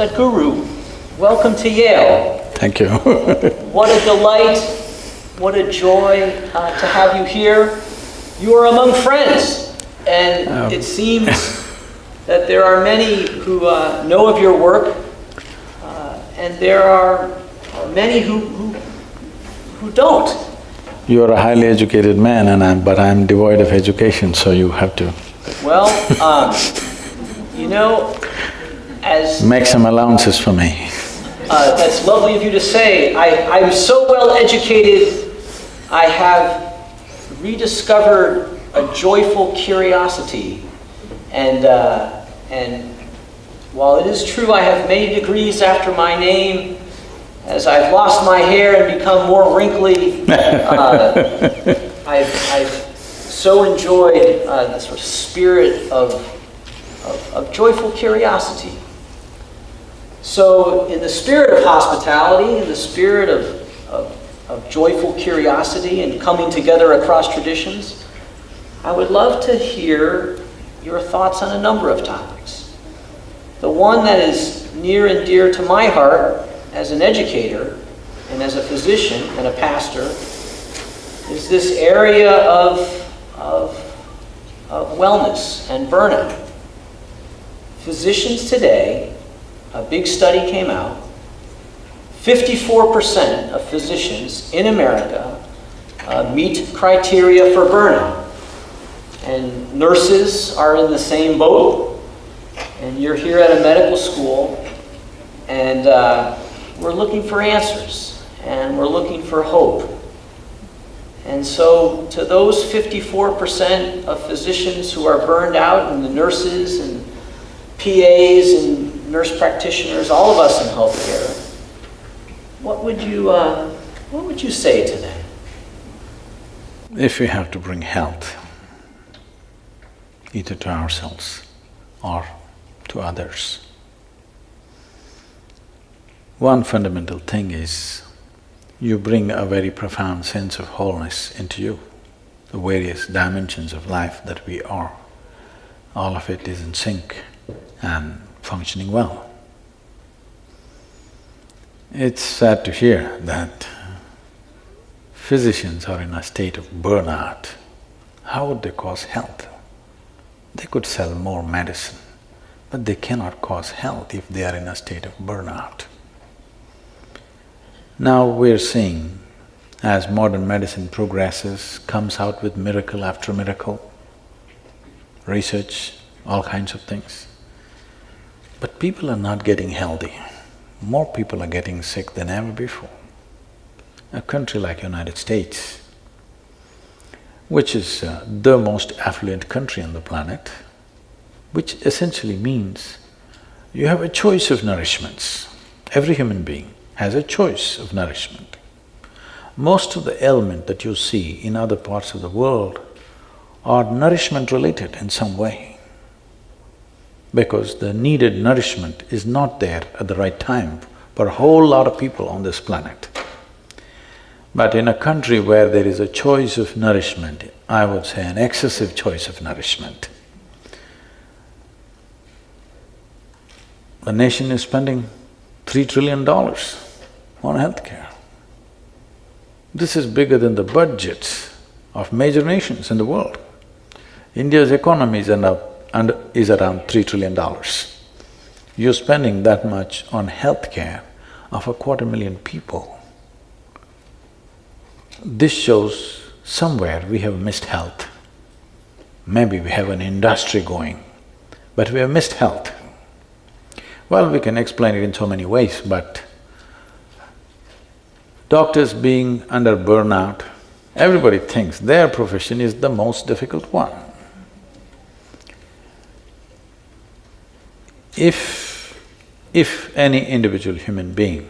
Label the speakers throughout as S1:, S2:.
S1: Sadhguru, welcome to Yale.
S2: Thank you.
S1: What a delight, what a joy to have you here. You are among friends, and it seems that there are many who know of your work, and there are many who don't.
S2: You are a highly educated man, but I'm devoid of education, so you have to…
S1: Well, you know, as…
S2: Make some allowances for me.
S1: That's lovely of you to say. I'm so well educated, I have rediscovered a joyful curiosity. And while it is true I have many degrees after my name, as I've lost my hair and become more wrinkly, I've so enjoyed the sort of spirit of joyful curiosity. So in the spirit of hospitality, in the spirit of joyful curiosity and coming together across traditions, I would love to hear your thoughts on a number of topics. The one that is near and dear to my heart as an educator and as a physician and a pastor is this area of wellness and burnout. Physicians today, a big study came out, 54% of physicians in America meet criteria for burnout. And nurses are in the same boat. And you're here at a medical school, and we're looking for answers, and we're looking for hope. And so to those 54% of physicians who are burned out, and the nurses and PAs and nurse practitioners, all of us in healthcare, what would you say to them?
S2: If we have to bring health, either to ourselves or to others, one fundamental thing is you bring a very profound sense of wholeness into you, the various dimensions of life that we are. All of it is in sync and functioning well. It's sad to hear that physicians are in a state of burnout. How would they cause health? They could sell more medicine, but they cannot cause health if they are in a state of burnout. Now we're seeing, as modern medicine progresses, comes out with miracle after miracle, research, all kinds of things. But people are not getting healthy. More people are getting sick than ever before. A country like United States, which is the most affluent country on the planet, which essentially means you have a choice of nourishments. Every human being has a choice of nourishment. Most of the ailment that you see in other parts of the world are nourishment related in some way, because the needed nourishment is not there at the right time for a whole lot of people on this planet. But in a country where there is a choice of nourishment, I would say an excessive choice of nourishment, the nation is spending $3 trillion on healthcare. This is bigger than the budgets of major nations in the world. India's economy is around $3 trillion. You're spending that much on healthcare of 250,000 people. This shows somewhere we have missed health. Maybe we have an industry going, but we have missed health. Well, we can explain it in so many ways, but doctors being under burnout, everybody thinks their profession is the most difficult one. If any individual human being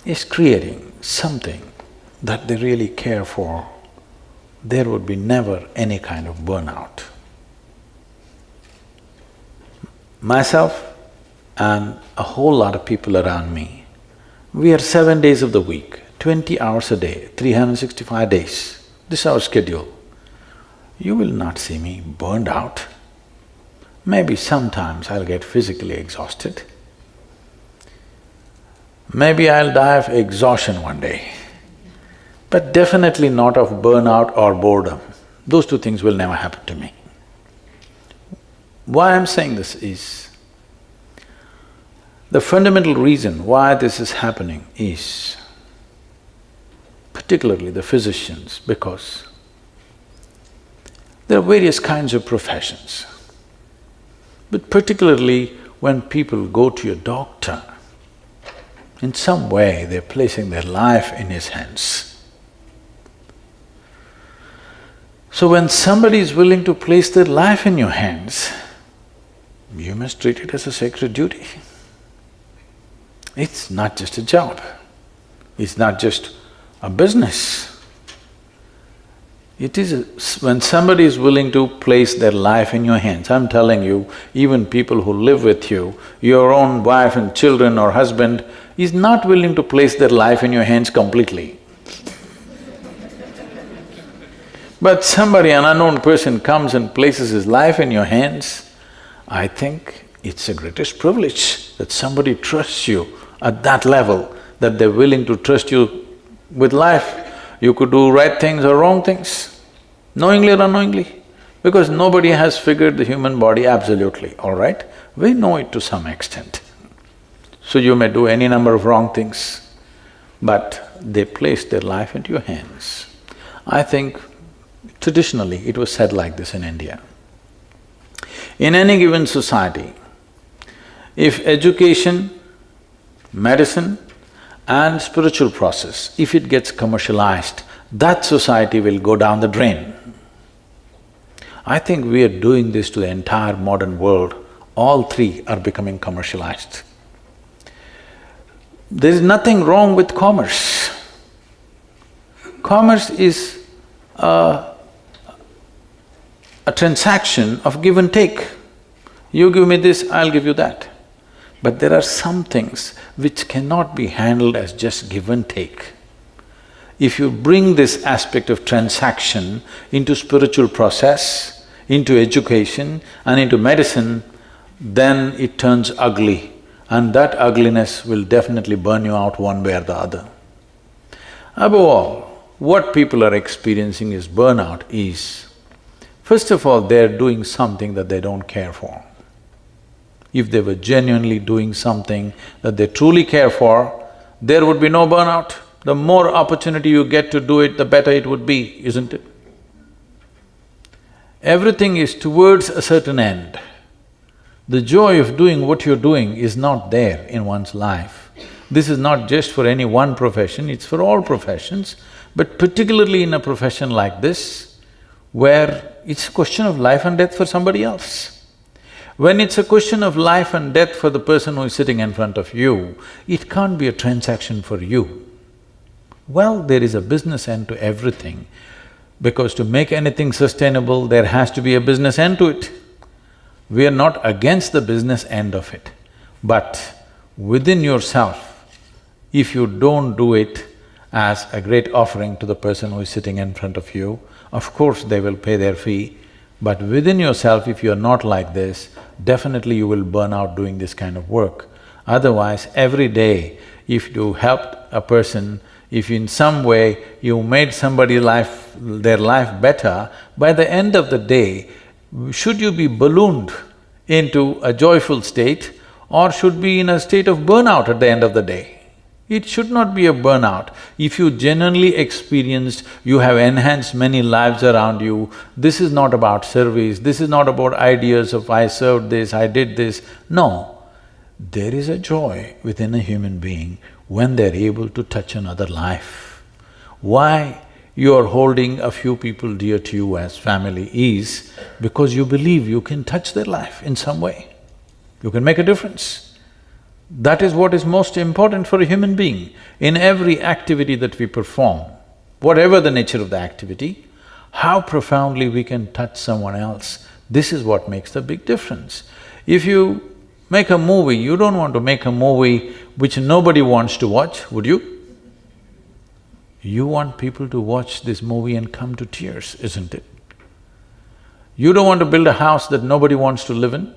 S2: is creating something that they really care for, there would be never any kind of burnout. Myself and a whole lot of people around me, we are 7 days of the week, 20 hours a day, 365 days. This is our schedule. You will not see me burned out. Maybe sometimes I'll get physically exhausted. Maybe I'll die of exhaustion one day, but definitely not of burnout or boredom. Those two things will never happen to me. Why I'm saying this is, the fundamental reason why this is happening is particularly the physicians, because there are various kinds of professions. But particularly when people go to a doctor, in some way they're placing their life in his hands. So when somebody is willing to place their life in your hands, you must treat it as a sacred duty. It's not just a job, it's not just a business. It is when somebody is willing to place their life in your hands, I'm telling you, even people who live with you, your own wife and children or husband is not willing to place their life in your hands completely. But somebody, an unknown person comes and places his life in your hands, I think it's the greatest privilege that somebody trusts you at that level, that they're willing to trust you with life. You could do right things or wrong things, knowingly or unknowingly, because nobody has figured the human body absolutely, all right? We know it to some extent. So you may do any number of wrong things, but they place their life into your hands. I think traditionally it was said like this in India. In any given society, if education, medicine and spiritual process, if it gets commercialized, that society will go down the drain. I think we are doing this to the entire modern world. All three are becoming commercialized. There is nothing wrong with commerce. Commerce is a transaction of give and take. You give me this, I'll give you that. But there are some things which cannot be handled as just give and take. If you bring this aspect of transaction into spiritual process, into education and into medicine, then it turns ugly, and that ugliness will definitely burn you out one way or the other. Above all, what people are experiencing is burnout is, first of all, they're doing something that they don't care for. If they were genuinely doing something that they truly care for, there would be no burnout. The more opportunity you get to do it, the better it would be, isn't it? Everything is towards a certain end. The joy of doing what you're doing is not there in one's life. This is not just for any one profession, it's for all professions, but particularly in a profession like this, where it's a question of life and death for somebody else. When it's a question of life and death for the person who is sitting in front of you, it can't be a transaction for you. Well, there is a business end to everything, because to make anything sustainable, there has to be a business end to it. We are not against the business end of it, but within yourself, if you don't do it as a great offering to the person who is sitting in front of you, of course they will pay their fee, but within yourself, if you're not like this, definitely you will burn out doing this kind of work. Otherwise, every day, if you helped a person, if in some way you made somebody's life… their life better, by the end of the day, should you be ballooned into a joyful state or should be in a state of burnout at the end of the day? It should not be a burnout. If you genuinely experienced, you have enhanced many lives around you, this is not about service, this is not about ideas of I served this, I did this. No, there is a joy within a human being when they're able to touch another life. Why you are holding a few people dear to you as family is because you believe you can touch their life in some way, you can make a difference. That is what is most important for a human being. In every activity that we perform, whatever the nature of the activity, how profoundly we can touch someone else, this is what makes the big difference. If you make a movie, you don't want to make a movie which nobody wants to watch, would you? You want people to watch this movie and come to tears, isn't it? You don't want to build a house that nobody wants to live in.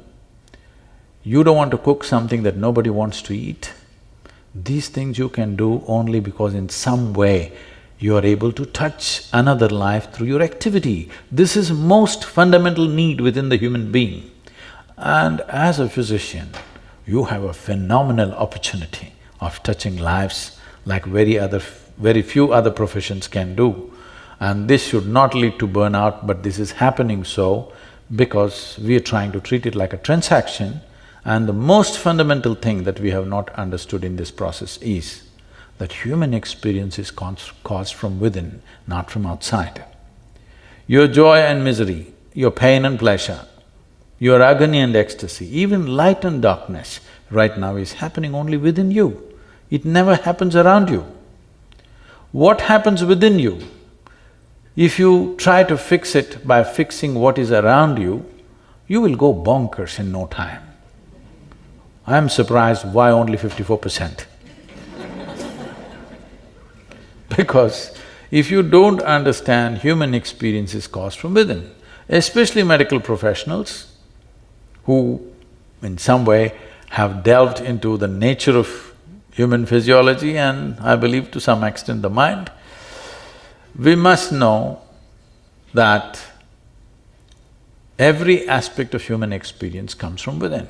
S2: You don't want to cook something that nobody wants to eat. These things you can do only because in some way you are able to touch another life through your activity. This is most fundamental need within the human being. And as a physician, you have a phenomenal opportunity of touching lives like very few other professions can do. And this should not lead to burnout, but this is happening so because we are trying to treat it like a transaction. And the most fundamental thing that we have not understood in this process is that human experience is caused from within, not from outside. Your joy and misery, your pain and pleasure, your agony and ecstasy, even light and darkness right now is happening only within you. It never happens around you. What happens within you, if you try to fix it by fixing what is around you, you will go bonkers in no time. I am surprised why only 54%. Because if you don't understand human experience is caused from within, especially medical professionals who in some way have delved into the nature of human physiology and I believe to some extent the mind, we must know that every aspect of human experience comes from within.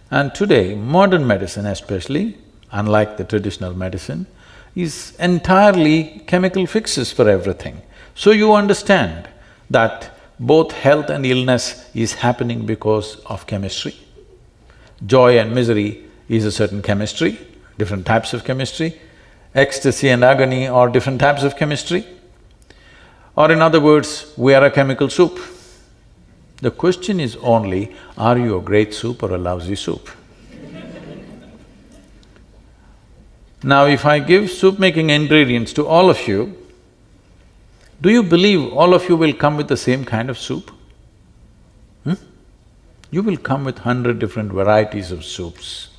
S2: And today, modern medicine especially, unlike the traditional medicine, is entirely chemical fixes for everything. So you understand that both health and illness is happening because of chemistry. Joy and misery is a certain chemistry, different types of chemistry. Ecstasy and agony are different types of chemistry. Or in other words, we are a chemical soup. The question is only, are you a great soup or a lousy soup? Now, if I give soup-making ingredients to all of you, do you believe all of you will come with the same kind of soup? You will come with 100 different varieties of soups.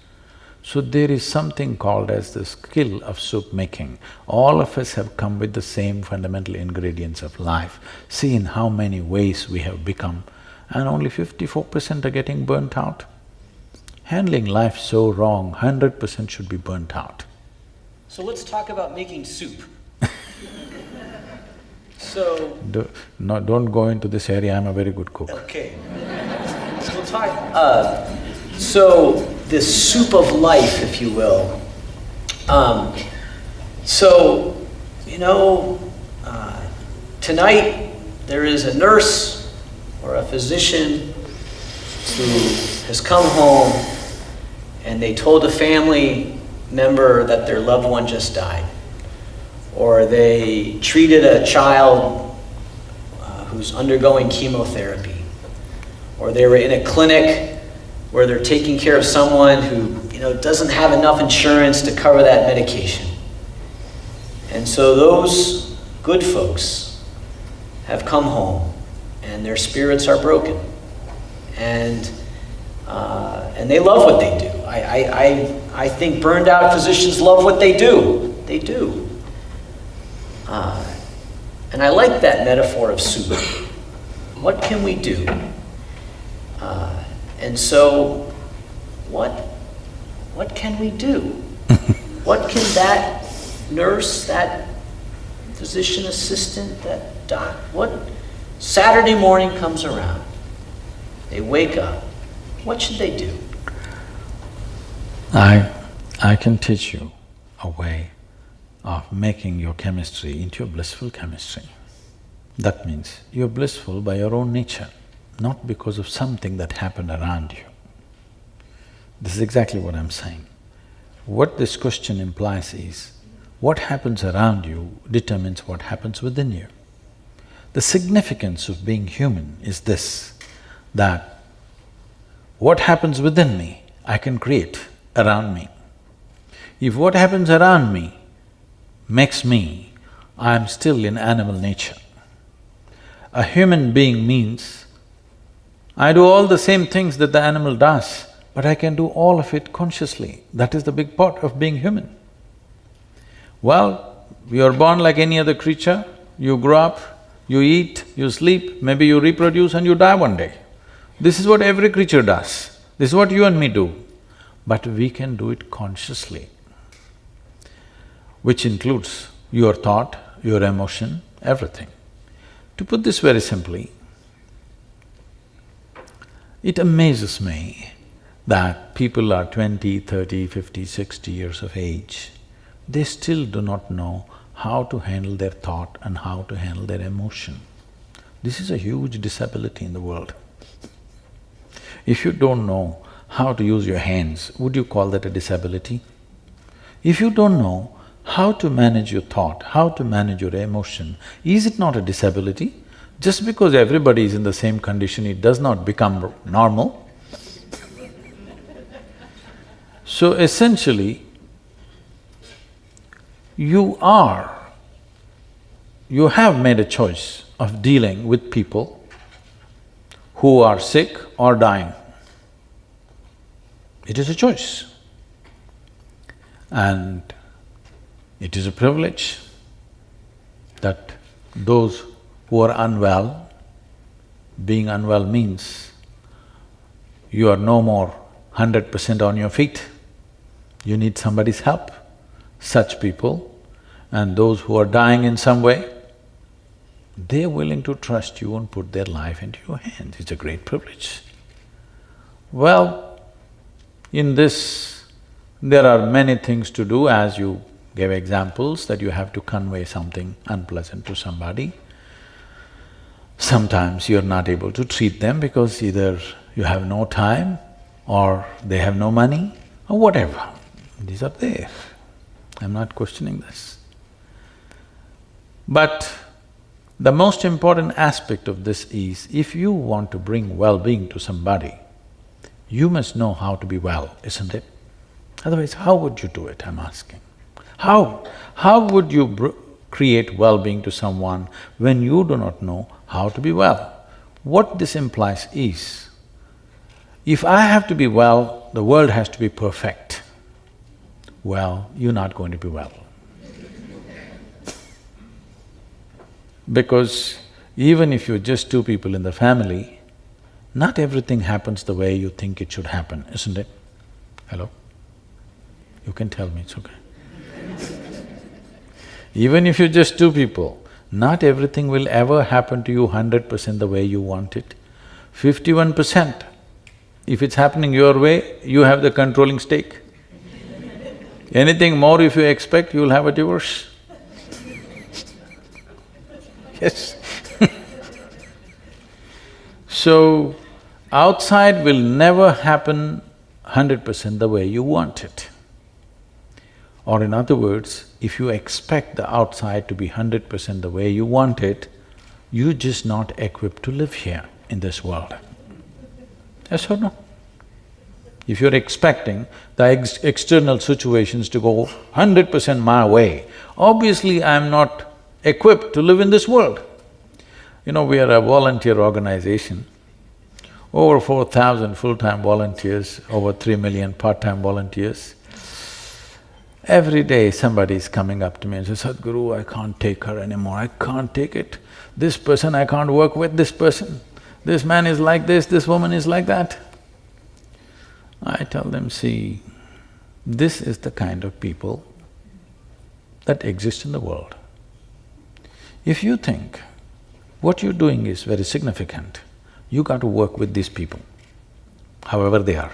S2: So there is something called as the skill of soup making. All of us have come with the same fundamental ingredients of life. See in how many ways we have become, and only 54% are getting burnt out. Handling life so wrong, 100% should be burnt out.
S1: So let's talk about making soup.
S2: Don't go into this area, I'm a very good cook.
S1: Okay. So we'll talk… so this soup of life, if you will. Tonight there is a nurse or a physician who has come home and they told a family member that their loved one just died. Or they treated a child who's undergoing chemotherapy. Or they were in a clinic where they're taking care of someone who, doesn't have enough insurance to cover that medication. And so those good folks have come home and their spirits are broken. And they love what they do. I think burned out physicians love what they do. They do. And I like that metaphor of soup. What can we do? And so, what can we do? What can that nurse, that physician assistant, that doc, what… Saturday morning comes around, they wake up, what should they do?
S2: I can teach you a way of making your chemistry into a blissful chemistry. That means you're blissful by your own nature, not because of something that happened around you. This is exactly what I'm saying. What this question implies is, what happens around you determines what happens within you. The significance of being human is this, that what happens within me, I can create around me. If what happens around me makes me, I am still in animal nature. A human being means I do all the same things that the animal does, but I can do all of it consciously. That is the big part of being human. Well, you're born like any other creature, you grow up, You eat, you sleep, maybe you reproduce and you die one day. This is what every creature does. This is what you and me do. But we can do it consciously, which includes your thought, your emotion, everything. To put this very simply, it amazes me that people are 20, 30, 50, 60 years of age, they still do not know how to handle their thought and how to handle their emotion. This is a huge disability in the world. If you don't know how to use your hands, would you call that a disability? If you don't know how to manage your thought, how to manage your emotion, is it not a disability? Just because everybody is in the same condition, it does not become normal. So essentially, you have made a choice of dealing with people who are sick or dying. It is a choice. And it is a privilege that those who are unwell, being unwell means you are no more 100% on your feet. You need somebody's help. Such people and those who are dying in some way, they're willing to trust you and put their life into your hands. It's a great privilege. Well, in this, there are many things to do, as you gave examples that you have to convey something unpleasant to somebody. Sometimes you're not able to treat them because either you have no time or they have no money or whatever. These are there. I'm not questioning this. But the most important aspect of this is, if you want to bring well-being to somebody, you must know how to be well, isn't it? Otherwise, how would you do it, I'm asking? How would you create well-being to someone when you do not know how to be well? What this implies is, if I have to be well, the world has to be perfect. Well, you're not going to be well. Because even if you're just two people in the family, not everything happens the way you think it should happen, isn't it? Hello? You can tell me, it's okay. Even if you're just two people, not everything will ever happen to you 100% the way you want it. 51%, if it's happening your way, you have the controlling stake. Anything more if you expect, you'll have a divorce. Yes. So, outside will never happen 100% the way you want it. Or in other words, if you expect the outside to be 100% the way you want it, you're just not equipped to live here in this world. Yes or no? If you're expecting the external situations to go 100% my way, obviously I'm not equipped to live in this world. You know, we are a volunteer organization, over 4,000 full-time volunteers, over 3 million part-time volunteers. Every day somebody is coming up to me and says, Sadhguru, I can't take her anymore, I can't take it. This person I can't work with, this person. This man is like this woman is like that. I tell them, see, this is the kind of people that exist in the world. If you think what you're doing is very significant, you got to work with these people, however they are.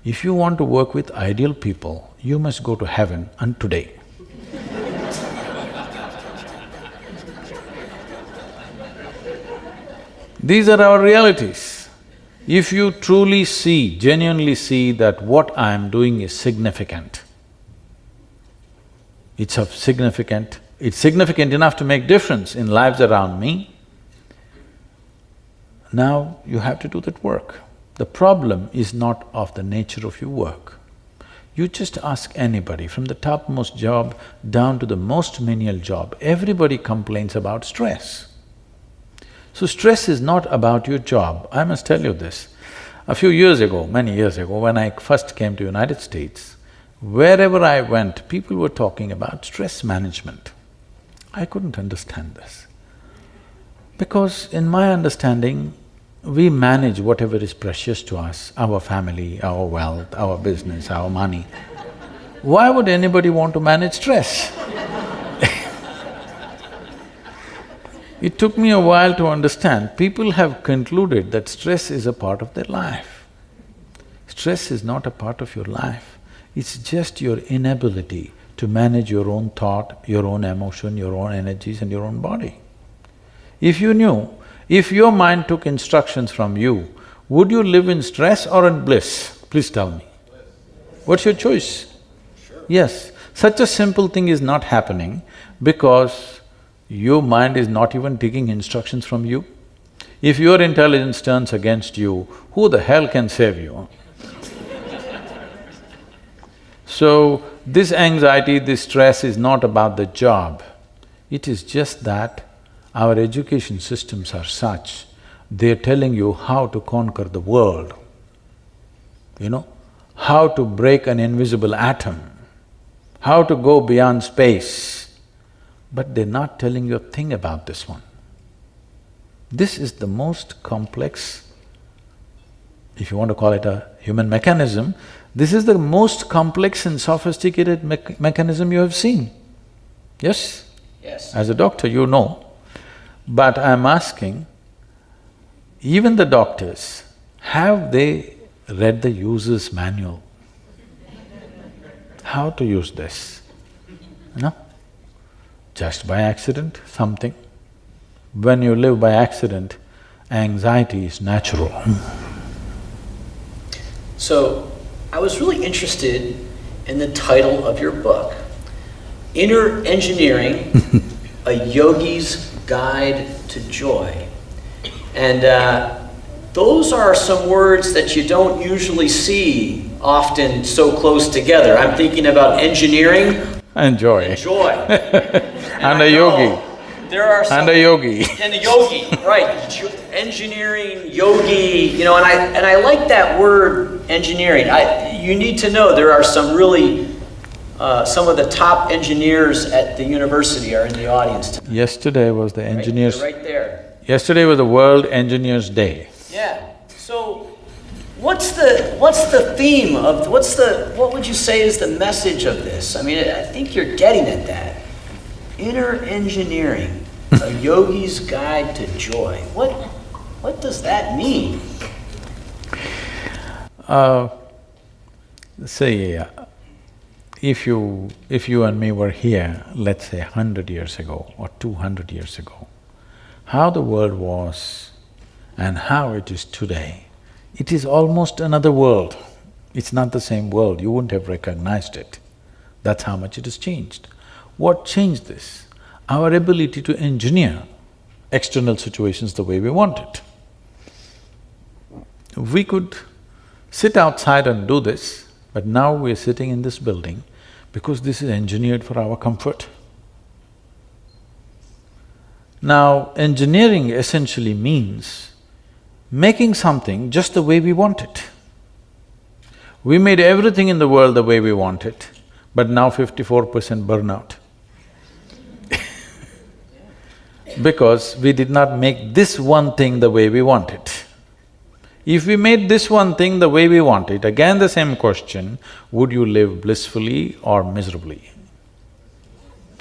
S2: If you want to work with ideal people, you must go to heaven and today. These are our realities. If you truly see, genuinely see that what I am doing is significant, it's significant enough to make difference in lives around me, now you have to do that work. The problem is not of the nature of your work. You just ask anybody, from the topmost job down to the most menial job, everybody complains about stress. So stress is not about your job. I must tell you this. A few years ago, many years ago, when I first came to United States, wherever I went, people were talking about stress management. I couldn't understand this. Because in my understanding, we manage whatever is precious to us, our family, our wealth, our business, our money. Why would anybody want to manage stress? It took me a while to understand. People have concluded that stress is a part of their life. Stress is not a part of your life. It's just your inability to manage your own thought, your own emotion, your own energies and your own body. If you knew, if your mind took instructions from you, would you live in stress or in bliss? Please tell me. What's your choice?
S1: Sure.
S2: Yes, such a simple thing is not happening because your mind is not even taking instructions from you. If your intelligence turns against you, who the hell can save you? So, this anxiety, this stress is not about the job. It is just that our education systems are such, they're telling you how to conquer the world, how to break an invisible atom, how to go beyond space. But they're not telling you a thing about this one. This is the most complex, if you want to call it a human mechanism, this is the most complex and sophisticated mechanism you have seen. Yes?
S1: Yes.
S2: As a doctor, you know. But I'm asking, even the doctors, have they read the user's manual? How to use this, Just by accident, something. When you live by accident, anxiety is natural.
S1: So, I was really interested in the title of your book, Inner Engineering, A Yogi's Guide to Joy. And those are some words that you don't usually see often so close together. I'm thinking about engineering
S2: And joy.
S1: and joy.
S2: And a yogi.
S1: There are some…
S2: And a yogi.
S1: And a yogi, right. Engineering, yogi, and I like that word, engineering. You need to know there are some really… some of the top engineers at the university are in the audience tonight.
S2: Yesterday was the engineers…
S1: Right there.
S2: Yesterday was the World Engineers Day.
S1: Yeah. So, what's the theme of… what would you say is the message of this? I mean, I think you're getting at that. Inner engineering, a yogi's guide to joy. What does that mean?
S2: If you and me were here, let's say 100 years ago or 200 years ago, how the world was and how it is today, it is almost another world. It's not the same world, you wouldn't have recognized it. That's how much it has changed. What changed this? Our ability to engineer external situations the way we want it. We could sit outside and do this, but now we're sitting in this building because this is engineered for our comfort. Now, engineering essentially means making something just the way we want it. We made everything in the world the way we want it, but now 54% burnout. Because we did not make this one thing the way we want it. If we made this one thing the way we want it, again the same question, would you live blissfully or miserably?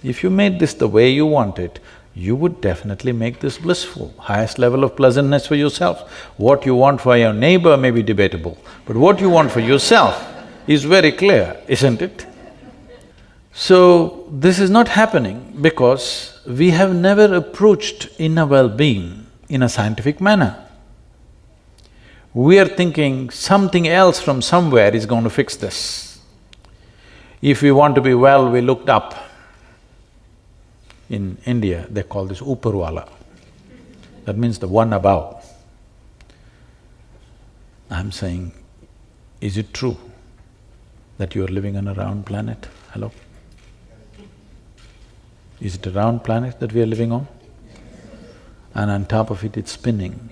S2: If you made this the way you want it, you would definitely make this blissful, highest level of pleasantness for yourself. What you want for your neighbor may be debatable, but what you want for yourself is very clear, isn't it? So, this is not happening because we have never approached inner well-being in a scientific manner. We are thinking something else from somewhere is going to fix this. If we want to be well, we looked up. In India, they call this Uparwala. That means the one above. I'm saying, is it true that you are living on a round planet? Hello? Is it a round planet that we are living on? And on top of it, it's spinning.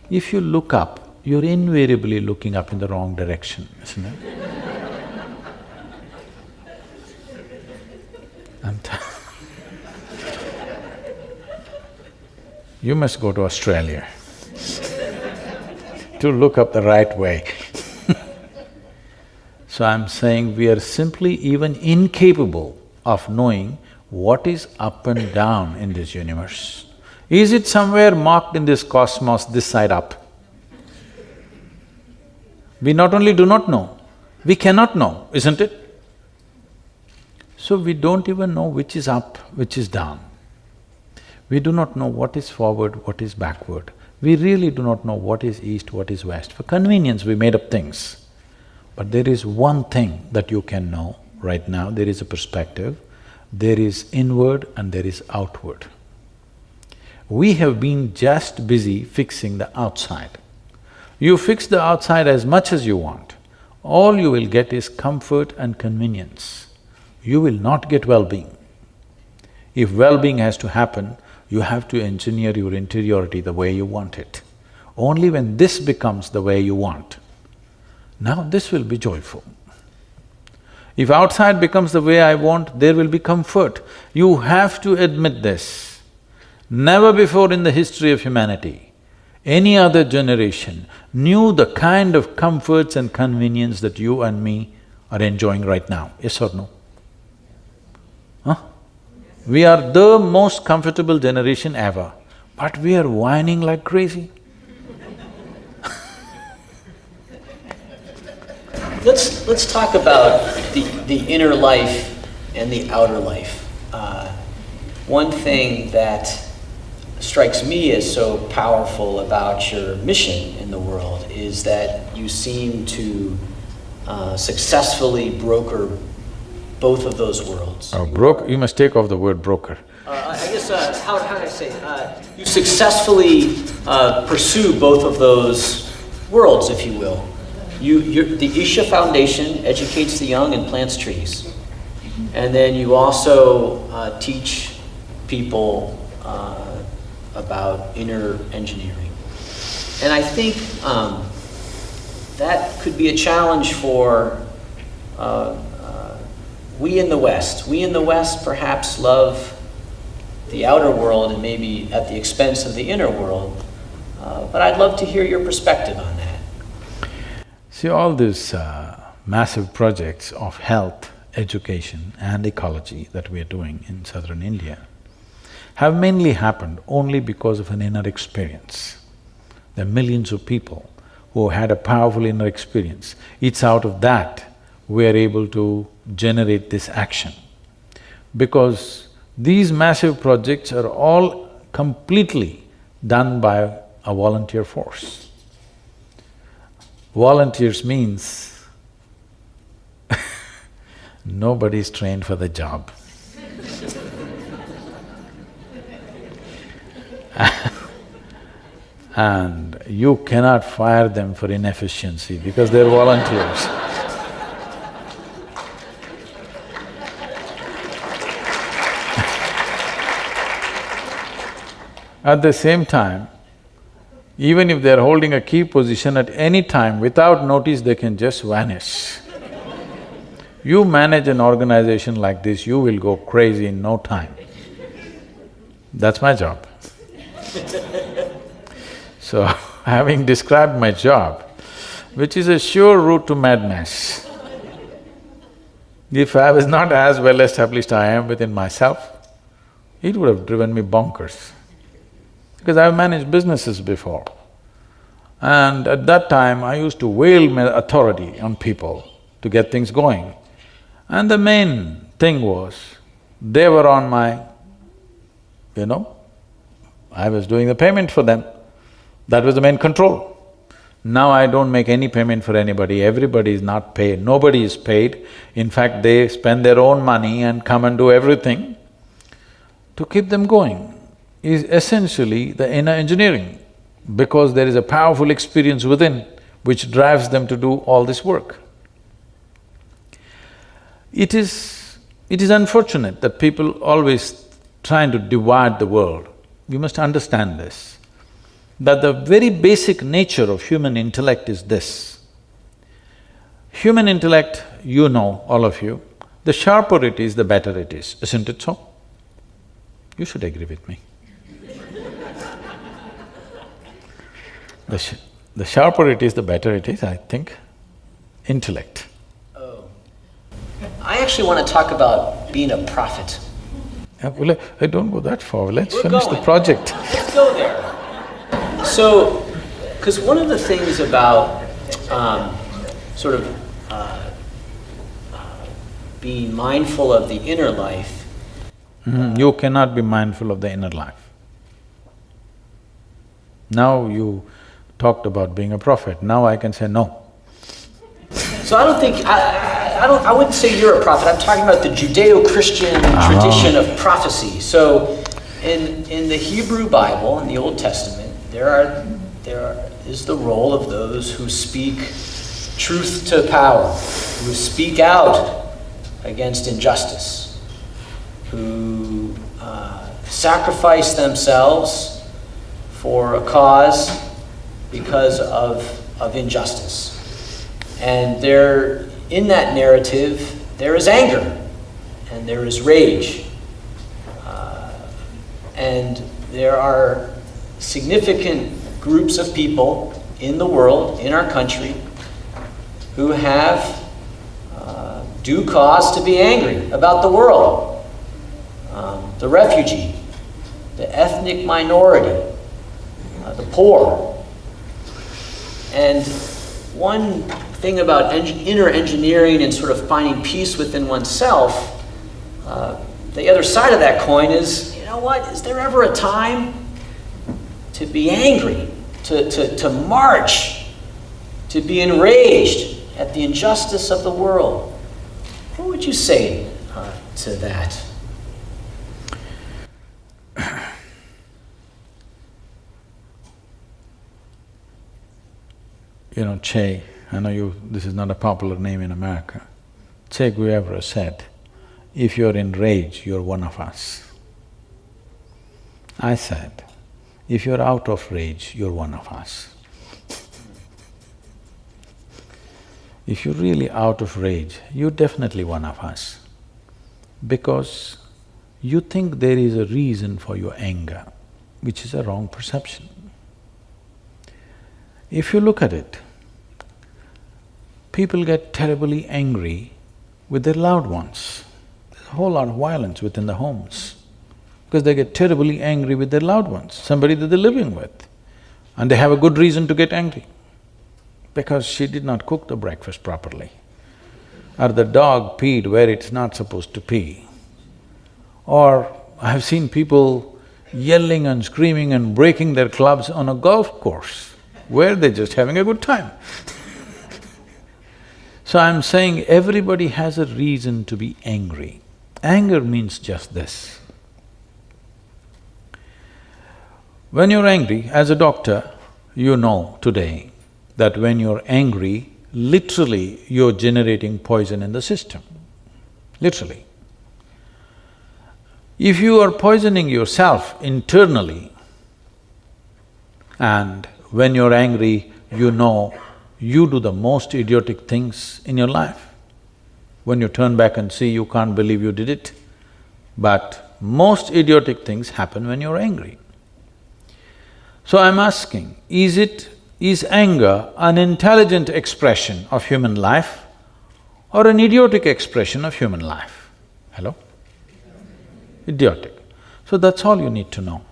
S2: If you look up, you're invariably looking up in the wrong direction, isn't it? You must go to Australia to look up the right way. So I'm saying we are simply even incapable of knowing what is up and down in this universe. Is it somewhere marked in this cosmos, this side up? We not only do not know, we cannot know, isn't it? So we don't even know which is up, which is down. We do not know what is forward, what is backward. We really do not know what is east, what is west. For convenience, we made up things. But there is one thing that you can know right now, there is a perspective, there is inward and there is outward. We have been just busy fixing the outside. You fix the outside as much as you want, all you will get is comfort and convenience. You will not get well-being. If well-being has to happen, you have to engineer your interiority the way you want it. Only when this becomes the way you want, now this will be joyful. If outside becomes the way I want, there will be comfort. You have to admit this. Never before in the history of humanity, any other generation knew the kind of comforts and convenience that you and me are enjoying right now, yes or no? Huh? We are the most comfortable generation ever, but we are whining like crazy.
S1: Let's talk about the inner life and the outer life. One thing that strikes me as so powerful about your mission in the world is that you seem to successfully broker both of those worlds.
S2: Oh, you must take off the word broker.
S1: I guess, how do I say it? You successfully pursue both of those worlds, if you will. The Isha Foundation educates the young and plants trees. And then you also teach people about inner engineering. And I think that could be a challenge for we in the West. We in the West perhaps love the outer world and maybe at the expense of the inner world. But I'd love to hear your perspective on that.
S2: See, all these massive projects of health, education and ecology that we are doing in southern India have mainly happened only because of an inner experience. There are millions of people who had a powerful inner experience. It's out of that we are able to generate this action. Because these massive projects are all completely done by a volunteer force. Volunteers means nobody's trained for the job. And you cannot fire them for inefficiency because they're volunteers. At the same time, even if they're holding a key position at any time, without notice they can just vanish. You manage an organization like this, you will go crazy in no time. That's my job. So, having described my job, which is a sure route to madness, if I was not as well established I am within myself, it would have driven me bonkers. Because I've managed businesses before. And at that time, I used to wield my authority on people to get things going. And the main thing was, they were on my… I was doing the payment for them. That was the main control. Now I don't make any payment for anybody, everybody is not paid, nobody is paid. In fact, they spend their own money and come and do everything to keep them going. Is essentially the inner engineering, because there is a powerful experience within which drives them to do all this work. It is unfortunate that people always trying to divide the world. We must understand this, that the very basic nature of human intellect is this. Human intellect, you know, all of you, the sharper it is, the better it is, isn't it so? You should agree with me. The sharper it is, the better it is, I think. Intellect.
S1: Oh. I actually want to talk about being a prophet.
S2: Well, I don't go that far. Let's
S1: We're
S2: finish
S1: going.
S2: the project.
S1: Let's go there. So, because one of the things about sort of being mindful of the inner life…
S2: You cannot be mindful of the inner life. Now you talked about being a prophet, now I can say no.
S1: So I don't think… I wouldn't say you're a prophet, I'm talking about the Judeo-Christian tradition of prophecy. So in the Hebrew Bible, in the Old Testament, there is the role of those who speak truth to power, who speak out against injustice, who sacrifice themselves for a cause because of injustice. And there, in that narrative, there is anger and there is rage. And there are significant groups of people in the world, in our country, who have due cause to be angry about the world. The refugee, the ethnic minority, the poor. And one thing about inner engineering and sort of finding peace within oneself, the other side of that coin is, you know what, is there ever a time to be angry, to march, to be enraged at the injustice of the world? What would you say to that?
S2: You know, Che, I know this is not a popular name in America. Che Guevara said, if you're in rage, you're one of us. I said, if you're out of rage, you're one of us. If you're really out of rage, you're definitely one of us. Because you think there is a reason for your anger, which is a wrong perception. If you look at it, people get terribly angry with their loved ones. There's a whole lot of violence within the homes because they get terribly angry with their loved ones, somebody that they're living with. And they have a good reason to get angry because she did not cook the breakfast properly, or the dog peed where it's not supposed to pee. Or I've seen people yelling and screaming and breaking their clubs on a golf course where they're just having a good time. So I'm saying everybody has a reason to be angry. Anger means just this. When you're angry, as a doctor, you know today that when you're angry, literally you're generating poison in the system, literally. If you are poisoning yourself internally, and when you're angry, you know you do the most idiotic things in your life. When you turn back and see, you can't believe you did it. But most idiotic things happen when you're angry. So I'm asking, is anger an intelligent expression of human life or an idiotic expression of human life? Hello? Idiotic. So that's all you need to know.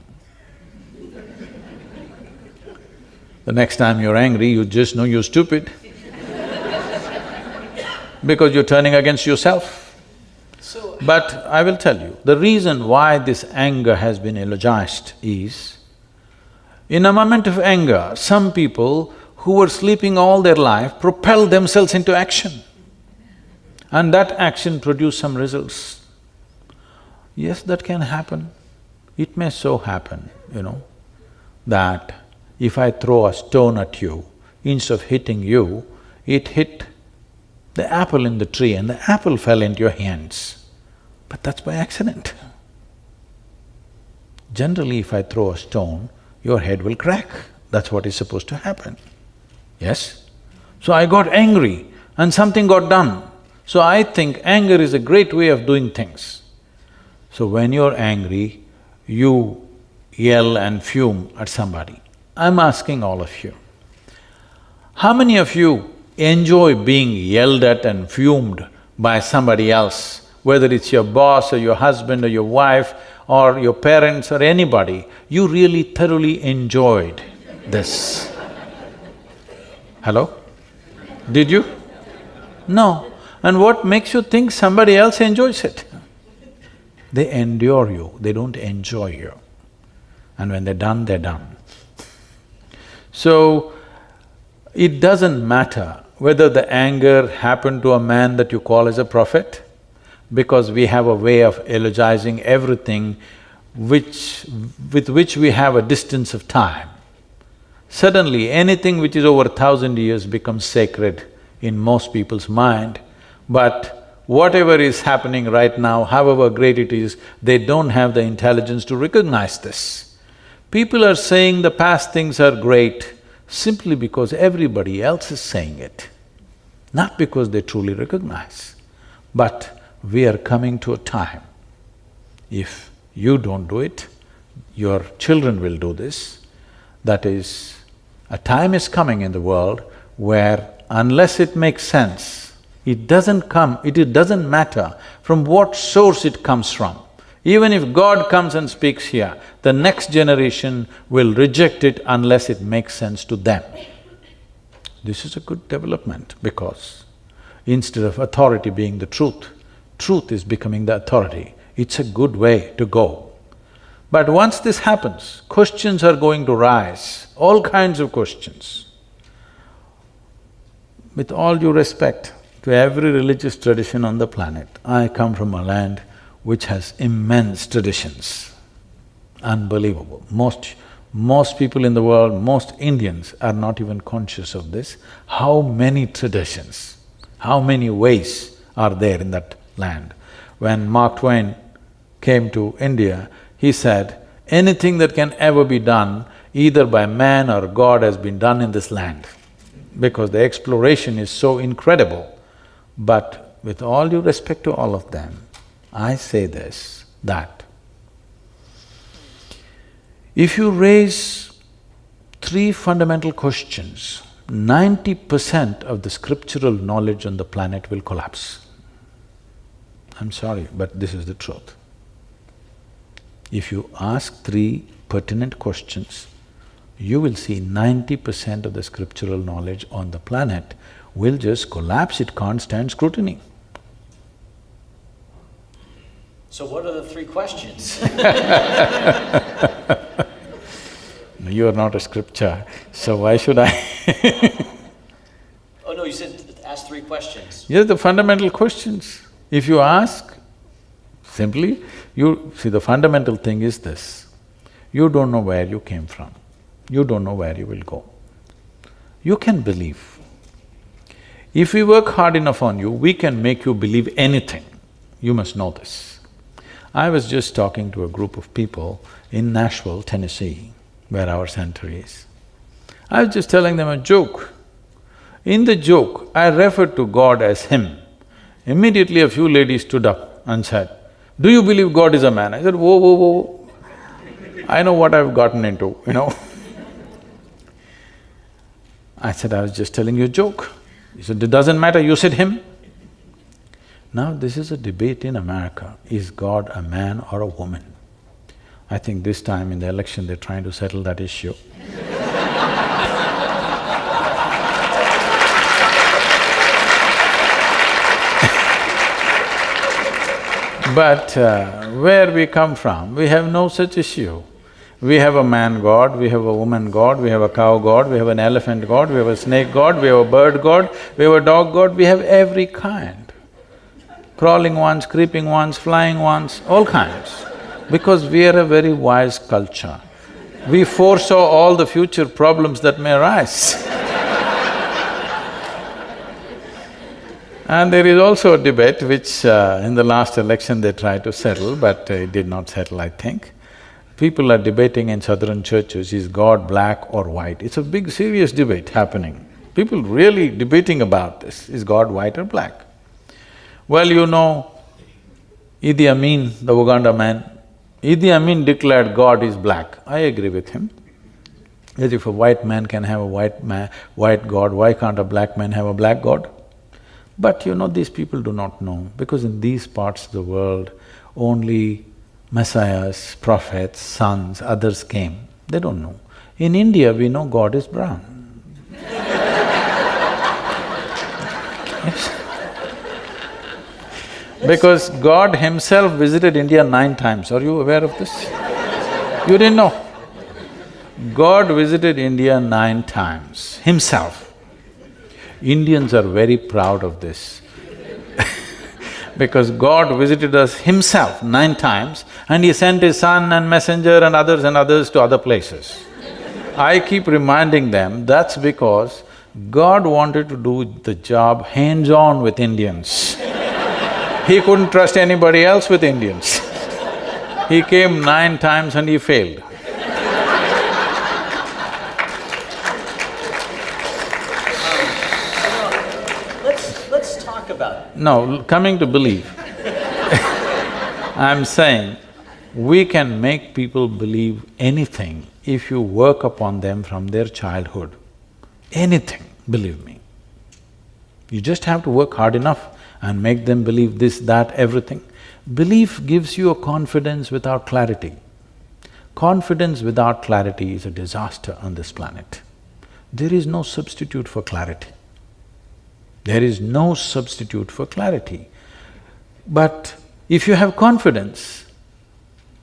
S2: The next time you're angry, you just know you're stupid because you're turning against yourself. But I will tell you, the reason why this anger has been eulogized is, in a moment of anger, some people who were sleeping all their life propelled themselves into action, and that action produced some results. Yes, that can happen. It may so happen, that if I throw a stone at you, instead of hitting you, it hit the apple in the tree and the apple fell into your hands. But that's by accident. Generally, if I throw a stone, your head will crack. That's what is supposed to happen. Yes? So I got angry and something got done. So I think anger is a great way of doing things. So when you're angry, you yell and fume at somebody. I'm asking all of you, How many of you enjoy being yelled at and fumed by somebody else, whether it's your boss or your husband or your wife or your parents or anybody? You really thoroughly enjoyed this. Hello? Did you? No. And what makes you think somebody else enjoys it? They endure you, they don't enjoy you. And when they're done, they're done. So, it doesn't matter whether the anger happened to a man that you call as a prophet, because we have a way of eulogizing everything with which we have a distance of time. Suddenly, anything which is over 1,000 years becomes sacred in most people's mind, but whatever is happening right now, however great it is, they don't have the intelligence to recognize this. People are saying the past things are great simply because everybody else is saying it, not because they truly recognize. But we are coming to a time, if you don't do it, your children will do this. That is, a time is coming in the world where unless it makes sense, it doesn't matter from what source it comes from. Even if God comes and speaks here, the next generation will reject it unless it makes sense to them. This is a good development because instead of authority being the truth, truth is becoming the authority. It's a good way to go. But once this happens, questions are going to rise, all kinds of questions. With all due respect to every religious tradition on the planet, I come from a land which has immense traditions, unbelievable. Most people in the world, most Indians are not even conscious of this. How many traditions, how many ways are there in that land? When Mark Twain came to India, he said, anything that can ever be done either by man or God has been done in this land, because the exploration is so incredible. But with all due respect to all of them, I say this, that if you raise three fundamental questions, 90% of the scriptural knowledge on the planet will collapse. I'm sorry, but this is the truth. If you ask three pertinent questions, you will see 90% of the scriptural knowledge on the planet will just collapse, it can't stand scrutiny.
S1: So what are the three questions?
S2: You are not a scripture, so why should I?
S1: Oh no, you said ask three questions.
S2: Yes, the fundamental questions. If you ask, simply, the fundamental thing is this, you don't know where you came from, you don't know where you will go. You can believe. If we work hard enough on you, we can make you believe anything. You must know this. I was just talking to a group of people in Nashville, Tennessee, where our center is. I was just telling them a joke. In the joke, I referred to God as Him. Immediately a few ladies stood up and said, "Do you believe God is a man?" I said, "Whoa, whoa, whoa, I know what I've gotten into, you know." I said, "I was just telling you a joke." He said, "It doesn't matter, you said Him." Now this is a debate in America, is God a man or a woman? I think this time in the election they're trying to settle that issue. But where we come from, we have no such issue. We have a man god, we have a woman god, we have a cow god, we have an elephant god, we have a snake god, we have a bird god, we have a dog god, we have every kind. Crawling ones, creeping ones, flying ones, all kinds. Because we are a very wise culture. We foresaw all the future problems that may arise. And there is also a debate which in the last election they tried to settle, but it did not settle, I think. People are debating in southern churches, is God black or white? It's a big serious debate happening. People really debating about this, is God white or black? Well, you know, Idi Amin, the Uganda man, Idi Amin declared God is black. I agree with him. As if a white man can have a white god, why can't a black man have a black god? But these people do not know, because in these parts of the world, only messiahs, prophets, sons, others came. They don't know. In India, we know God is brown. Yes. Because God himself visited India 9 times. Are you aware of this? You didn't know? God visited India 9 times, himself. Indians are very proud of this because God visited us himself 9 times and he sent his son and messenger and others to other places. I keep reminding them, that's because God wanted to do the job hands-on with Indians. He couldn't trust anybody else with Indians. He came 9 times and he failed.
S1: Let's talk about it.
S2: No, coming to belief, I'm saying we can make people believe anything if you work upon them from their childhood. Anything, believe me. You just have to work hard enough and make them believe this, that, everything. Belief gives you a confidence without clarity. Confidence without clarity is a disaster on this planet. There is no substitute for clarity. There is no substitute for clarity. But if you have confidence,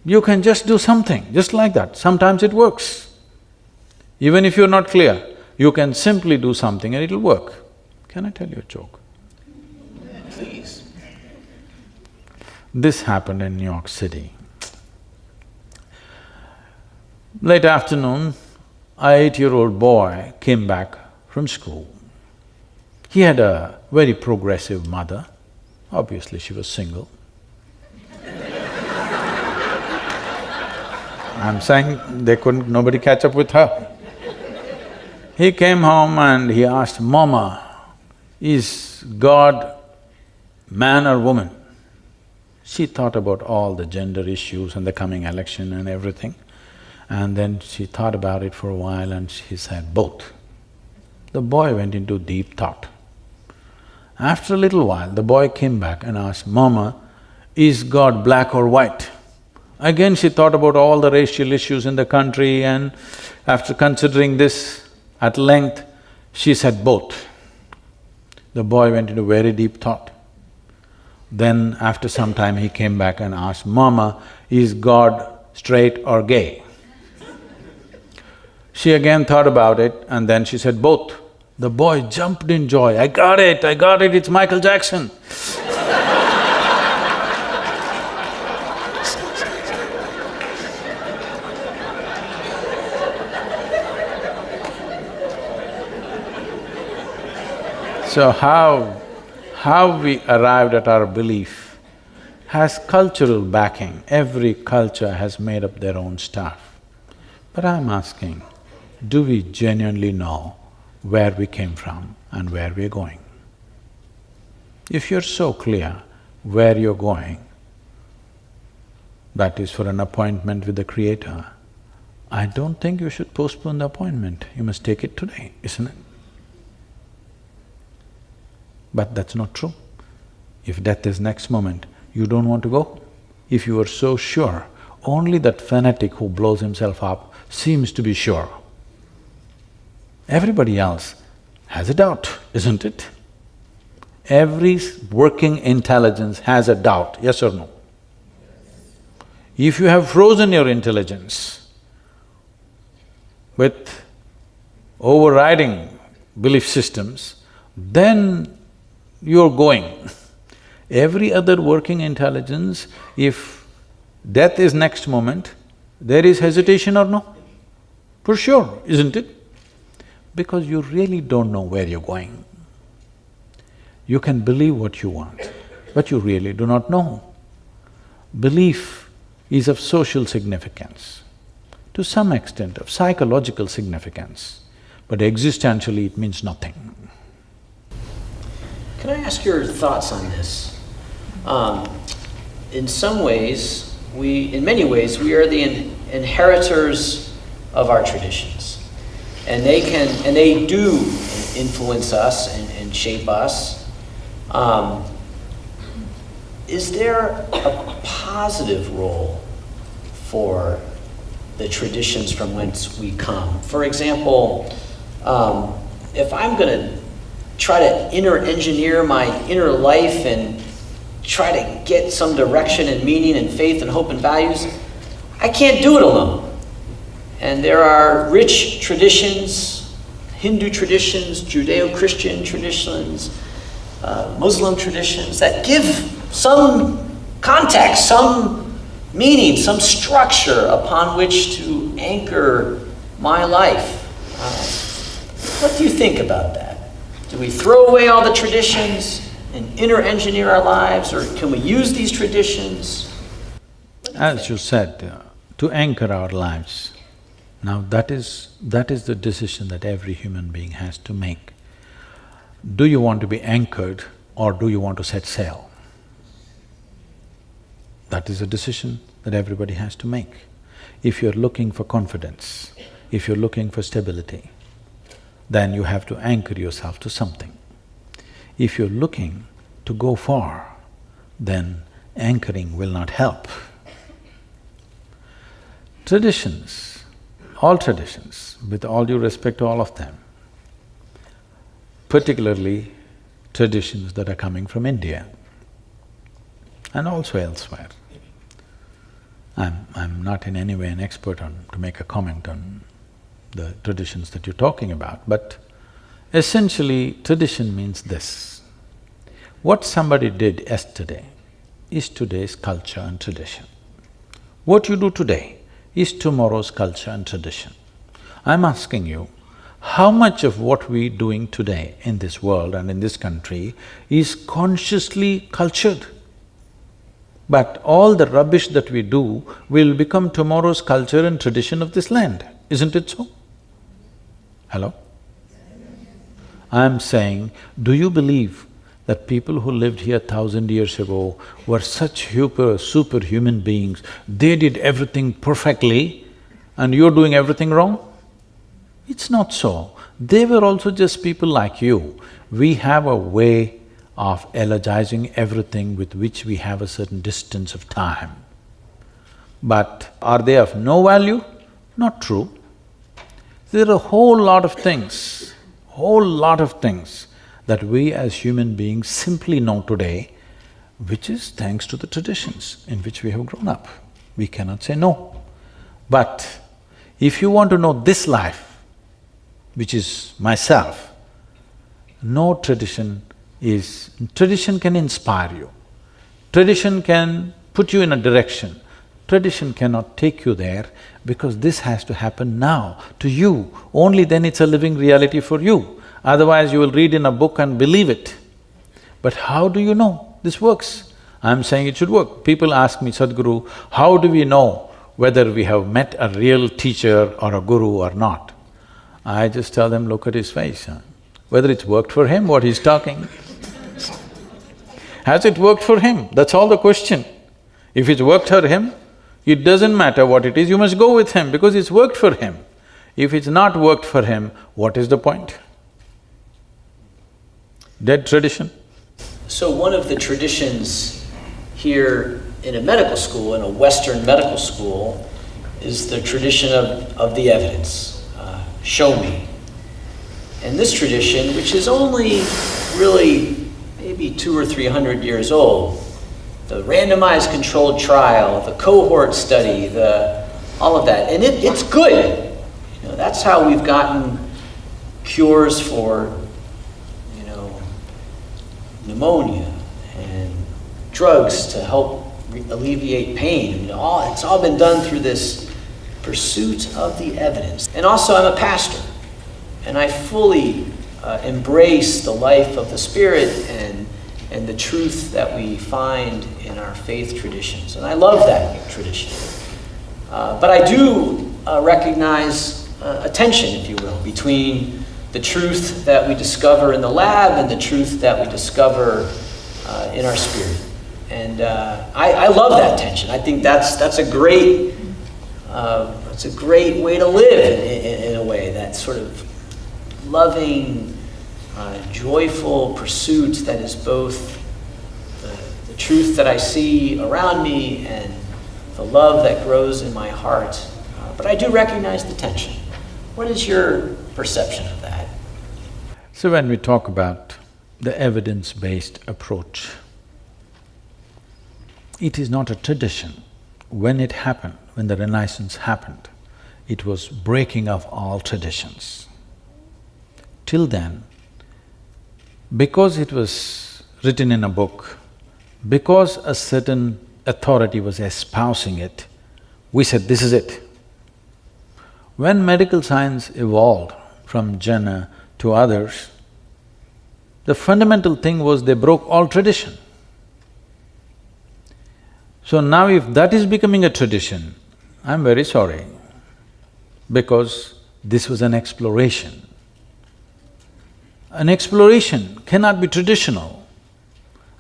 S2: you can just do something, just like that. Sometimes it works. Even if you're not clear, you can simply do something and it'll work. Can I tell you a joke?
S1: Please.
S2: This happened in New York City. Late afternoon, an 8-year-old boy came back from school. He had a very progressive mother. Obviously, she was single. I'm saying nobody catch up with her. He came home and he asked, "Mama, is God man or woman?" She thought about all the gender issues and the coming election and everything. And then she thought about it for a while and she said, "Both." The boy went into deep thought. After a little while, the boy came back and asked, "Mama, is God black or white?" Again she thought about all the racial issues in the country, and after considering this at length, she said, "Both." The boy went into very deep thought. Then after some time he came back and asked, "Mama, is God straight or gay?" She again thought about it and then she said, "Both." The boy jumped in joy, I got it, it's Michael Jackson." So how we arrived at our belief has cultural backing. Every culture has made up their own stuff. But I'm asking, do we genuinely know where we came from and where we're going? If you're so clear where you're going, that is for an appointment with the Creator, I don't think you should postpone the appointment. You must take it today, isn't it? But that's not true. If death is next moment, you don't want to go. If you are so sure, only that fanatic who blows himself up seems to be sure. Everybody else has a doubt, isn't it? Every working intelligence has a doubt, yes or no? If you have frozen your intelligence with overriding belief systems, then you're going. Every other working intelligence, if death is next moment, there is hesitation or no? For sure, isn't it? Because you really don't know where you're going. You can believe what you want, but you really do not know. Belief is of social significance, to some extent of psychological significance, but existentially it means nothing.
S1: Can I ask your thoughts on this? In many ways, we are the inheritors of our traditions. and they do influence us and shape us. Is there a positive role for the traditions from whence we come? For example, if I'm going to try to inner engineer my inner life and try to get some direction and meaning and faith and hope and values, I can't do it alone. And there are rich traditions, Hindu traditions, Judeo-Christian traditions, Muslim traditions that give some context, some meaning, some structure upon which to anchor my life. What do you think about that? Do we throw away all the traditions and inner engineer our lives, or can we use these traditions?
S2: As you said, to anchor our lives, now that is the decision that every human being has to make. Do you want to be anchored or do you want to set sail? That is a decision that everybody has to make. If you're looking for confidence, if you're looking for stability, then you have to anchor yourself to something. If you're looking to go far, then anchoring will not help. Traditions, all traditions, with all due respect to all of them, particularly traditions that are coming from India and also elsewhere. I'm not in any way an expert to make a comment on the traditions that you're talking about, but essentially tradition means this. What somebody did yesterday is today's culture and tradition. What you do today is tomorrow's culture and tradition. I'm asking you, how much of what we're doing today in this world and in this country is consciously cultured? But all the rubbish that we do will become tomorrow's culture and tradition of this land, isn't it so? Hello? I'm saying, do you believe that people who lived here 1,000 years ago were such superhuman beings, they did everything perfectly and you're doing everything wrong? It's not so. They were also just people like you. We have a way of elogizing everything with which we have a certain distance of time. But are they of no value? Not true. There are a whole lot of things that we as human beings simply know today, which is thanks to the traditions in which we have grown up. We cannot say no. But if you want to know this life, which is myself, no tradition is… Tradition can inspire you, tradition can put you in a direction, tradition cannot take you there because this has to happen now to you, only then it's a living reality for you. Otherwise you will read in a book and believe it. But how do you know this works? I'm saying it should work. People ask me, Sadhguru, how do we know whether we have met a real teacher or a guru or not? I just tell them, look at his face, whether it's worked for him, what he's talking. Has it worked for him? That's all the question. If it's worked for him, it doesn't matter what it is, you must go with him because it's worked for him. If it's not worked for him, what is the point? Dead tradition.
S1: So one of the traditions here in a medical school, in a Western medical school, is the tradition of the evidence. Show me. And this tradition, which is only really maybe 200 or 300 years old, the randomized controlled trial, the cohort study, all of that, and it's good. You know, that's how we've gotten cures for, pneumonia and drugs to help alleviate pain. It's all been done through this pursuit of the evidence. And also I'm a pastor, and I fully embrace the life of the Spirit and the truth that we find in our faith traditions. And I love that tradition. But I do recognize a tension, if you will, between the truth that we discover in the lab and the truth that we discover in our spirit. And I love that tension. I think that's a great way to live in a way, that that sort of loving, joyful pursuit that is both the truth that I see around me and the love that grows in my heart. But I do recognize the tension. What is your perception of that?
S2: So when we talk about the evidence-based approach, it is not a tradition. When it happened, when the Renaissance happened, it was breaking of all traditions. Till then, because it was written in a book, because a certain authority was espousing it, we said, this is it. When medical science evolved from Jenner to others, the fundamental thing was they broke all tradition. So now if that is becoming a tradition, I'm very sorry, because this was an exploration. An exploration cannot be traditional.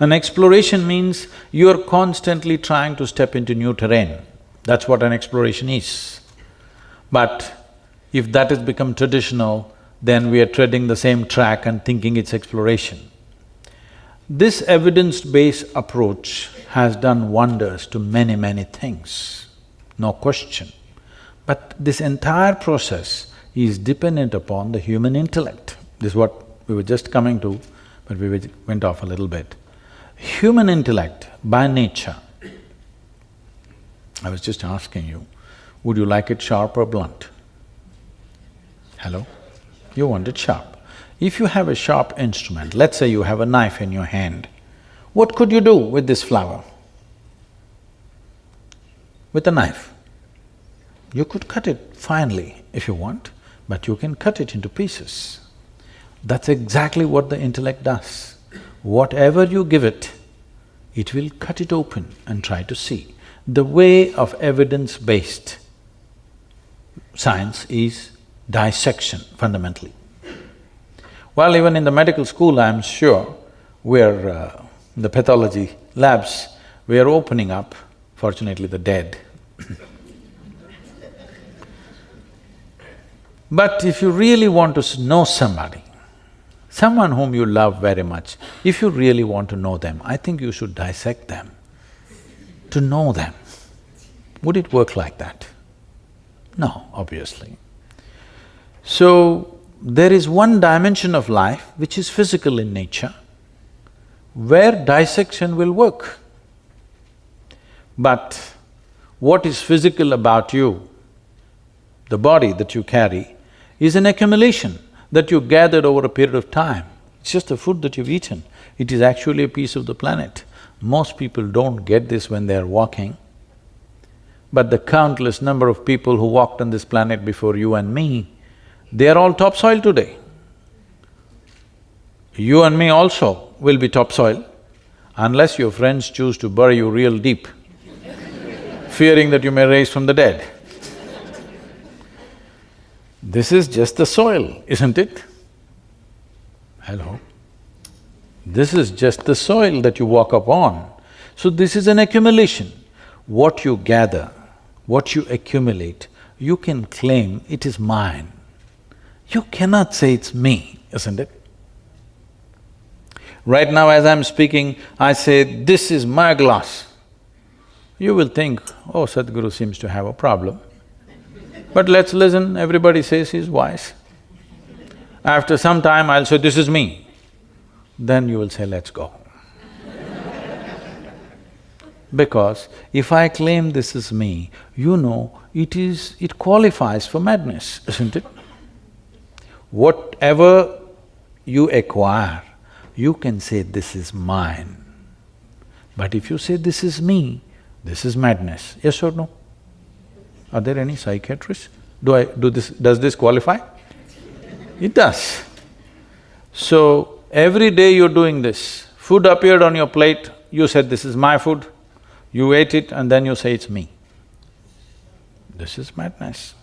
S2: An exploration means you're constantly trying to step into new terrain. That's what an exploration is. But if that has become traditional, then we are treading the same track and thinking it's exploration. This evidence-based approach has done wonders to many, many things, no question. But this entire process is dependent upon the human intellect. This is what we were just coming to, but we went off a little bit. Human intellect, by nature, I was just asking you, would you like it sharp or blunt? Hello? You want it sharp. If you have a sharp instrument, let's say you have a knife in your hand, what could you do with this flower? With a knife. You could cut it finely if you want, but you can cut it into pieces. That's exactly what the intellect does. Whatever you give it, it will cut it open and try to see. The way of evidence-based science is dissection, fundamentally. Well, even in the medical school, I'm sure, we're the pathology labs, we are opening up, fortunately the dead. But if you really want to know somebody, someone whom you love very much, if you really want to know them, I think you should dissect them to know them. Would it work like that? No, obviously. So, there is one dimension of life which is physical in nature, where dissection will work. But what is physical about you, the body that you carry, is an accumulation that you gathered over a period of time. It's just the food that you've eaten. It is actually a piece of the planet. Most people don't get this when they're walking, but the countless number of people who walked on this planet before you and me, they are all topsoil today. You and me also will be topsoil, unless your friends choose to bury you real deep, fearing that you may rise from the dead. This is just the soil, isn't it? Hello? This is just the soil that you walk upon. So this is an accumulation. What you gather, what you accumulate, you can claim it is mine. You cannot say it's me, isn't it? Right now as I'm speaking, I say, this is my glass. You will think, oh, Sadhguru seems to have a problem. But let's listen, everybody says he's wise. After some time, I'll say, this is me. Then you will say, let's go. Because if I claim this is me, you know, it qualifies for madness, isn't it? Whatever you acquire, you can say, this is mine. But if you say, this is me, this is madness, yes or no? Are there any psychiatrists? Does this qualify? It does. So, every day you're doing this, food appeared on your plate, you said, this is my food, you ate it and then you say, it's me. This is madness.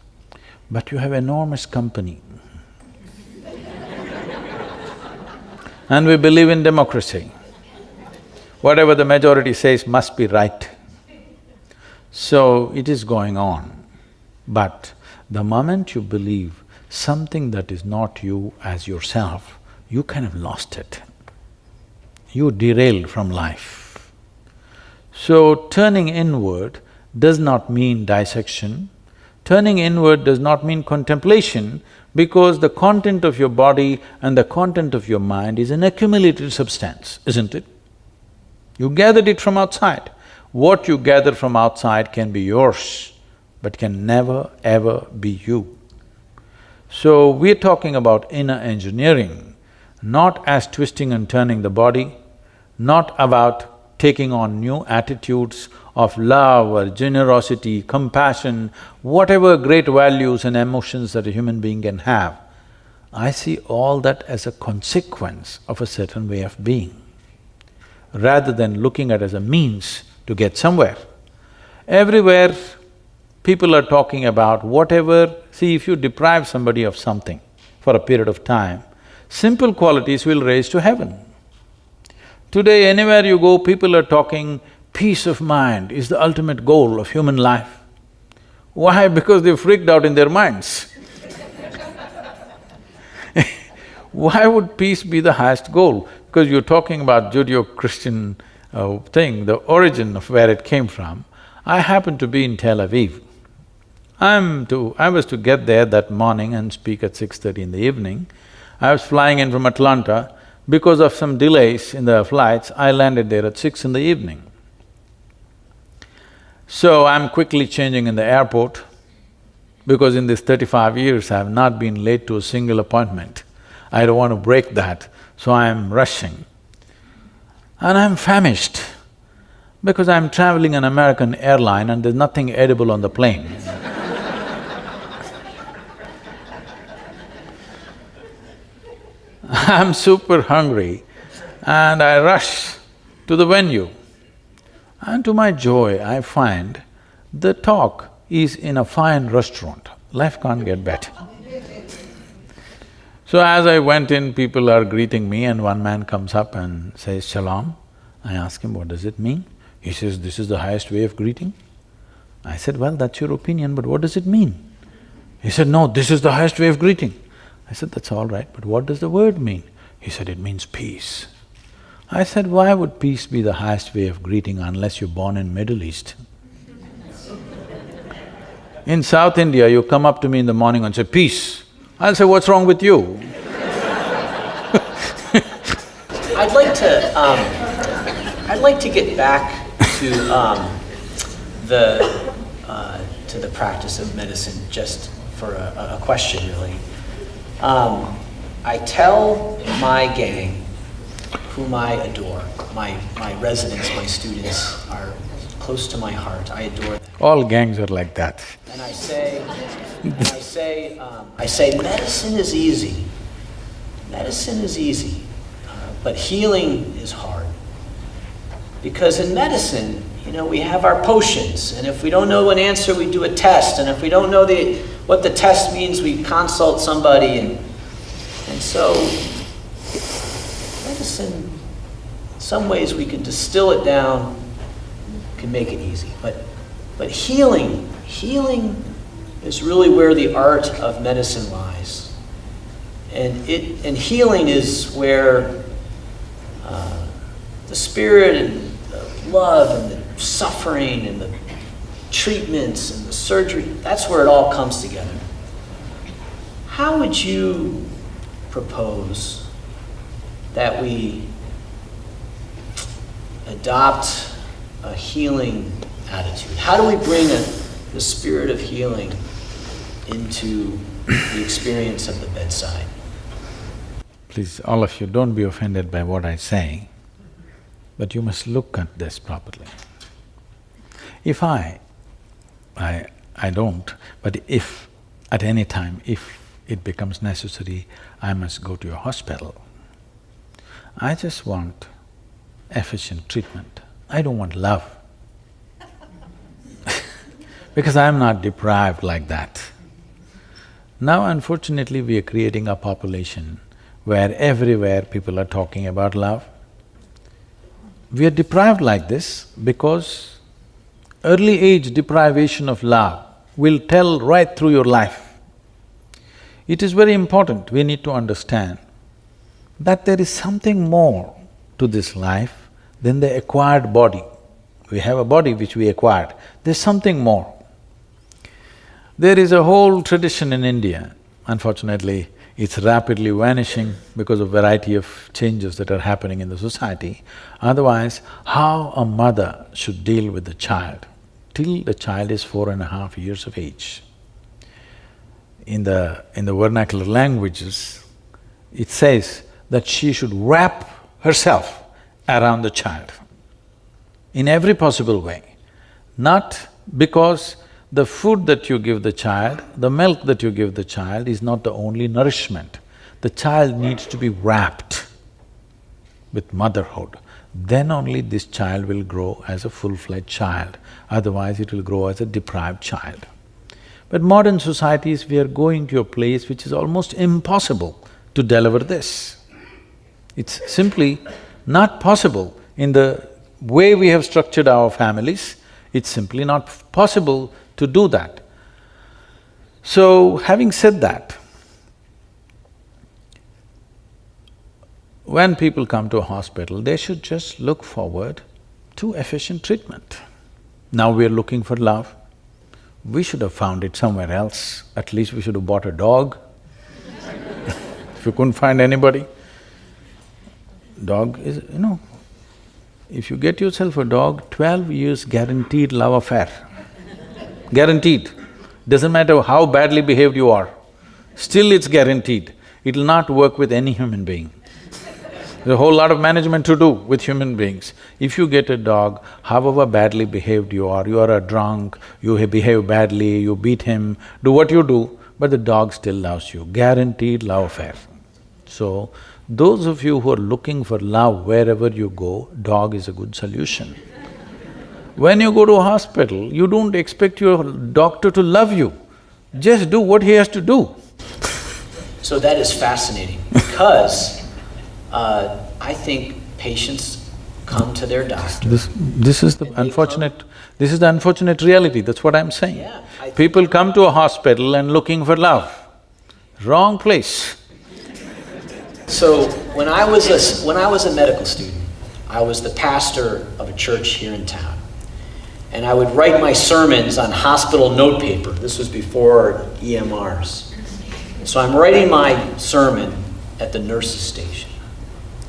S2: But you have enormous company. And we believe in democracy. Whatever the majority says must be right. So, it is going on. But the moment you believe something that is not you as yourself, you kind of lost it. You derailed from life. So turning inward does not mean dissection. Turning inward does not mean contemplation, because the content of your body and the content of your mind is an accumulated substance, isn't it? You gathered it from outside. What you gather from outside can be yours, but can never ever be you. So we're talking about inner engineering, not as twisting and turning the body, not about taking on new attitudes of love or generosity, compassion, whatever great values and emotions that a human being can have. I see all that as a consequence of a certain way of being, rather than looking at it as a means to get somewhere. Everywhere people are talking about whatever… See, if you deprive somebody of something for a period of time, simple qualities will raise to heaven. Today, anywhere you go, people are talking peace of mind is the ultimate goal of human life. Why? Because they've freaked out in their minds. Why would peace be the highest goal? Because you're talking about Judeo-Christian thing, the origin of where it came from. I happen to be in Tel Aviv. I was to get there that morning and speak at 6:30 in the evening. I was flying in from Atlanta. Because of some delays in the flights, I landed there at 6 in the evening. So I'm quickly changing in the airport, because in these 35 years I have not been late to a single appointment. I don't want to break that, so I'm rushing. And I'm famished, because I'm traveling an American airline and there's nothing edible on the plane. I'm super hungry and I rush to the venue. And to my joy, I find the talk is in a fine restaurant. Life can't get better. So as I went in, people are greeting me and one man comes up and says, "Shalom." I ask him, "What does it mean?" He says, "This is the highest way of greeting." I said, "Well, that's your opinion, but what does it mean?" He said, "No, this is the highest way of greeting." I said, "That's all right, but what does the word mean?" He said, "It means peace." I said, "Why would peace be the highest way of greeting unless you're born in Middle East? In South India, you come up to me in the morning and say, 'Peace.' I'll say, 'What's wrong with you?'
S1: I'd like to get back to the practice of medicine just for a question, really. I tell my gang, whom I adore, my residents, my students are close to my heart, I adore them.
S2: All gangs are like that.
S1: And I say, medicine is easy. Medicine is easy, but healing is hard. Because in medicine, we have our potions, and if we don't know an answer, we do a test, and if we don't know what the test means, we consult somebody, and so medicine, in some ways we can distill it down, can make it easy, but healing is really where the art of medicine lies. And healing is where the spirit and the love and the suffering and the treatments and the surgery, that's where it all comes together. How would you propose that we adopt a healing attitude? How do we bring the spirit of healing into the experience of the bedside?
S2: Please, all of you, don't be offended by what I say, but you must look at this properly. If I don't, but if at any time, if it becomes necessary, I must go to a hospital, I just want efficient treatment. I don't want love. Because I'm not deprived like that. Now, unfortunately, we are creating a population where everywhere people are talking about love. We are deprived like this because early age deprivation of love will tell right through your life. It is very important, we need to understand that there is something more to this life than the acquired body. We have a body which we acquired, there's something more. There is a whole tradition in India, unfortunately, it's rapidly vanishing because of variety of changes that are happening in the society. Otherwise, how a mother should deal with the child till the child is 4.5 years of age. In the vernacular languages, it says that she should wrap herself around the child in every possible way. Not because the food that you give the child, the milk that you give the child is not the only nourishment. The child needs to be wrapped with motherhood. Then only this child will grow as a full-fledged child, otherwise it will grow as a deprived child. But modern societies, we are going to a place which is almost impossible to deliver this. It's simply not possible in the way we have structured our families, it's simply not possible to do that. So, having said that, when people come to a hospital, they should just look forward to efficient treatment. Now we are looking for love. We should have found it somewhere else. At least we should have bought a dog if you couldn't find anybody. Dog is… if you get yourself a dog, 12 years guaranteed love affair. Guaranteed. Doesn't matter how badly behaved you are, still it's guaranteed. It'll not work with any human being. There's a whole lot of management to do with human beings. If you get a dog, however badly behaved you are a drunk, you behave badly, you beat him, do what you do, but the dog still loves you, guaranteed love affair. So, those of you who are looking for love wherever you go, dog is a good solution. When you go to a hospital, you don't expect your doctor to love you, just do what he has to do.
S1: So that is fascinating because I think patients come to their doctor.
S2: This is the unfortunate reality, that's what I'm saying.
S1: Yeah,
S2: People come to a hospital and looking for love. Wrong place.
S1: So when I was a medical student, I was the pastor of a church here in town. And I would write my sermons on hospital notepaper. This was before EMRs. So I'm writing my sermon at the nurse's station.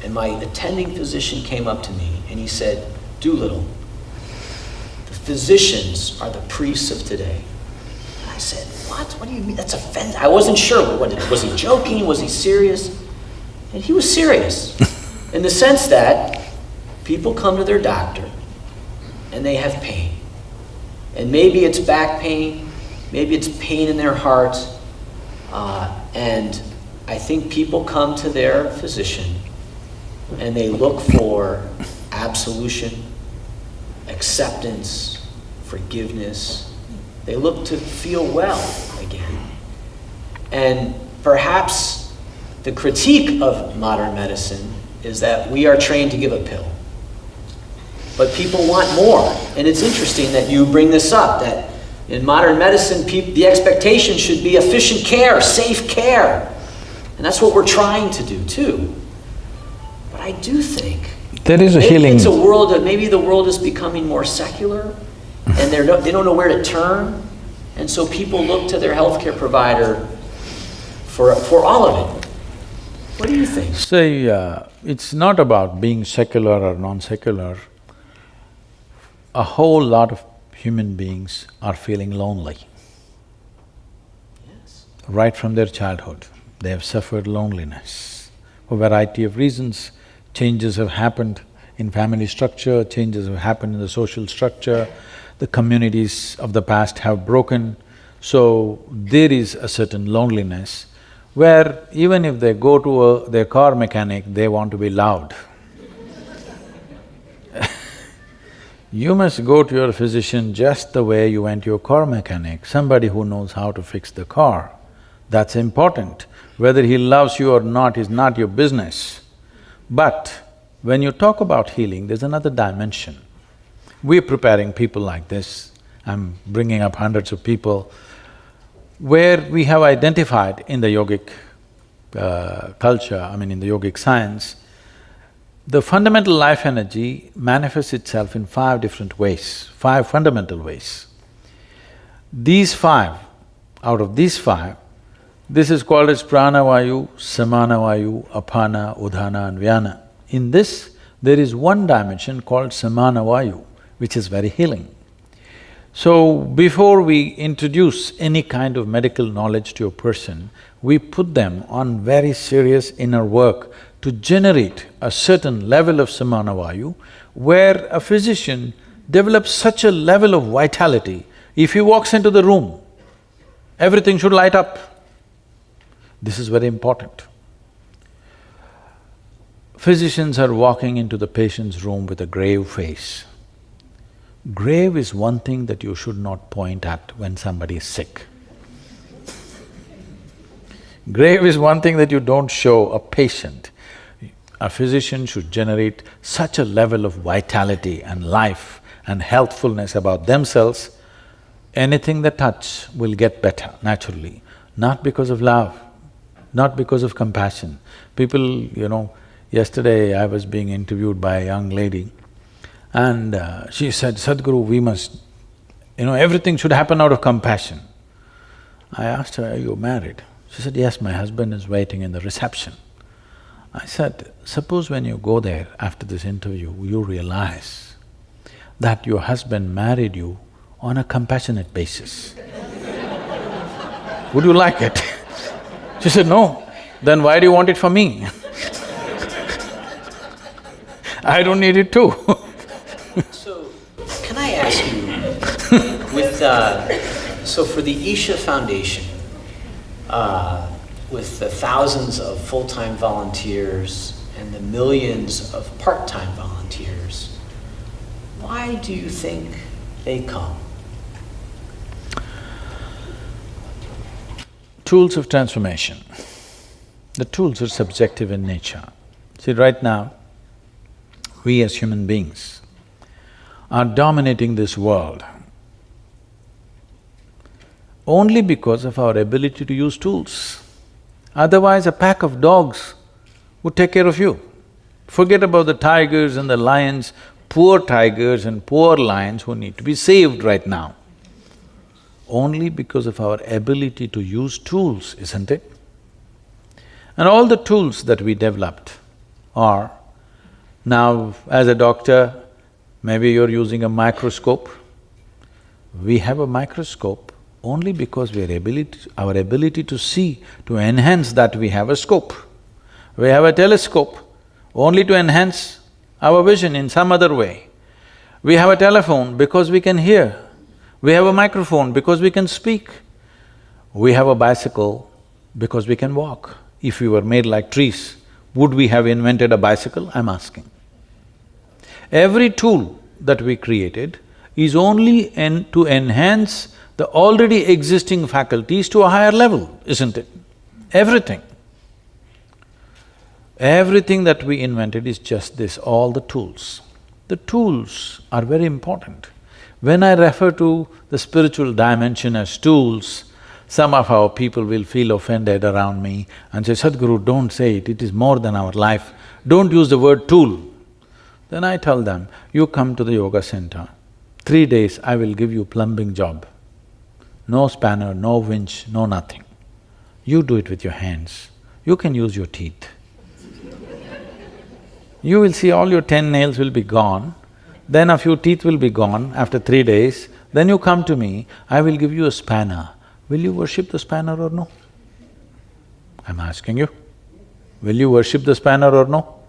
S1: And my attending physician came up to me and he said, "Doolittle, the physicians are the priests of today." And I said, "What? What do you mean? That's offensive." I wasn't sure. Was he joking? Was he serious? And he was serious in the sense that people come to their doctor and they have pain. And maybe it's back pain, maybe it's pain in their heart, and I think people come to their physician and they look for absolution, acceptance, forgiveness. They look to feel well again. And perhaps the critique of modern medicine is that we are trained to give a pill. But people want more, and it's interesting that you bring this up, that in modern medicine, the expectation should be efficient care, safe care. And that's what we're trying to do too. But I do think
S2: there is a healing.
S1: It's a world that maybe the world is becoming more secular, and they don't know where to turn, and so people look to their healthcare provider for all of it. What do you think?
S2: Say, it's not about being secular or non-secular. A whole lot of human beings are feeling lonely.
S1: Yes.
S2: Right from their childhood, they have suffered loneliness. For a variety of reasons, changes have happened in family structure, changes have happened in the social structure, the communities of the past have broken, so there is a certain loneliness where even if they go to their car mechanic, they want to be loud. You must go to your physician just the way you went to your car mechanic, somebody who knows how to fix the car. That's important. Whether he loves you or not is not your business. But when you talk about healing, there's another dimension. We're preparing people like this, I'm bringing up hundreds of people. where we have identified in the yogic culture, in the yogic science, the fundamental life energy manifests itself in 5 different ways, 5 fundamental ways. These 5, out of these 5, this is called as pranavayu, samanavayu, apana, udana and vyana. In this, there is one dimension called samanavayu, which is very healing. So, before we introduce any kind of medical knowledge to a person, we put them on very serious inner work to generate a certain level of samanavayu, where a physician develops such a level of vitality, if he walks into the room, everything should light up. This is very important. Physicians are walking into the patient's room with a grave face. Grave is one thing that you should not point at when somebody is sick. Grave is one thing that you don't show a patient. A physician should generate such a level of vitality and life and healthfulness about themselves, anything they touch will get better naturally, not because of love, not because of compassion. People, yesterday I was being interviewed by a young lady, and she said, Sadhguru, we must… everything should happen out of compassion. I asked her, are you married? She said, yes, my husband is waiting in the reception. I said, suppose when you go there after this interview, you realize that your husband married you on a compassionate basis. Would you like it? She said, no. Then why do you want it for me? I don't need it too.
S1: So, can I ask you, so for the Isha Foundation, with the thousands of full-time volunteers and the millions of part-time volunteers, why do you think they come?
S2: Tools of transformation. The tools are subjective in nature. See, right now, we as human beings are dominating this world only because of our ability to use tools. Otherwise, a pack of dogs would take care of you. Forget about the tigers and the lions, poor tigers and poor lions who need to be saved right now. Only because of our ability to use tools, isn't it? And all the tools that we developed are… Now, as a doctor, maybe you're using a microscope. We have a microscope only because our ability to see, to enhance that we have a scope. We have a telescope only to enhance our vision in some other way. We have a telephone because we can hear. We have a microphone because we can speak. We have a bicycle because we can walk. If we were made like trees, would we have invented a bicycle? I'm asking. Every tool that we created is only to enhance the already existing faculties to a higher level, isn't it? Everything. Everything that we invented is just this, all the tools. The tools are very important. When I refer to the spiritual dimension as tools, some of our people will feel offended around me and say, Sadhguru, don't say it, it is more than our life. Don't use the word tool. Then I tell them, you come to the yoga center, 3 days I will give you plumbing job. No spanner, no winch, no nothing. You do it with your hands. You can use your teeth. You will see all your 10 nails will be gone, then a few teeth will be gone after 3 days, then you come to me, I will give you a spanner. Will you worship the spanner or no? I'm asking you, will you worship the spanner or no?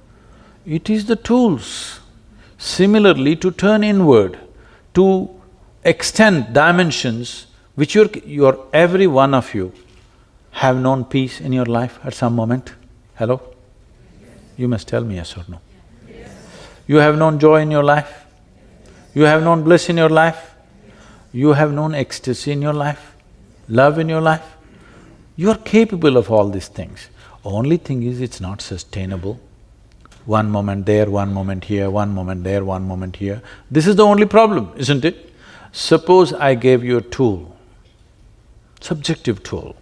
S2: It is the tools. Similarly, to turn inward, to extend dimensions which every one of you have known peace in your life at some moment. Hello? You must tell me yes or no. Yes. You have known joy in your life? You have known bliss in your life? You have known ecstasy in your life? Love in your life? You are capable of all these things. Only thing is, it's not sustainable. One moment there, one moment here, one moment there, one moment here. This is the only problem, isn't it? Suppose I gave you a tool subjective tool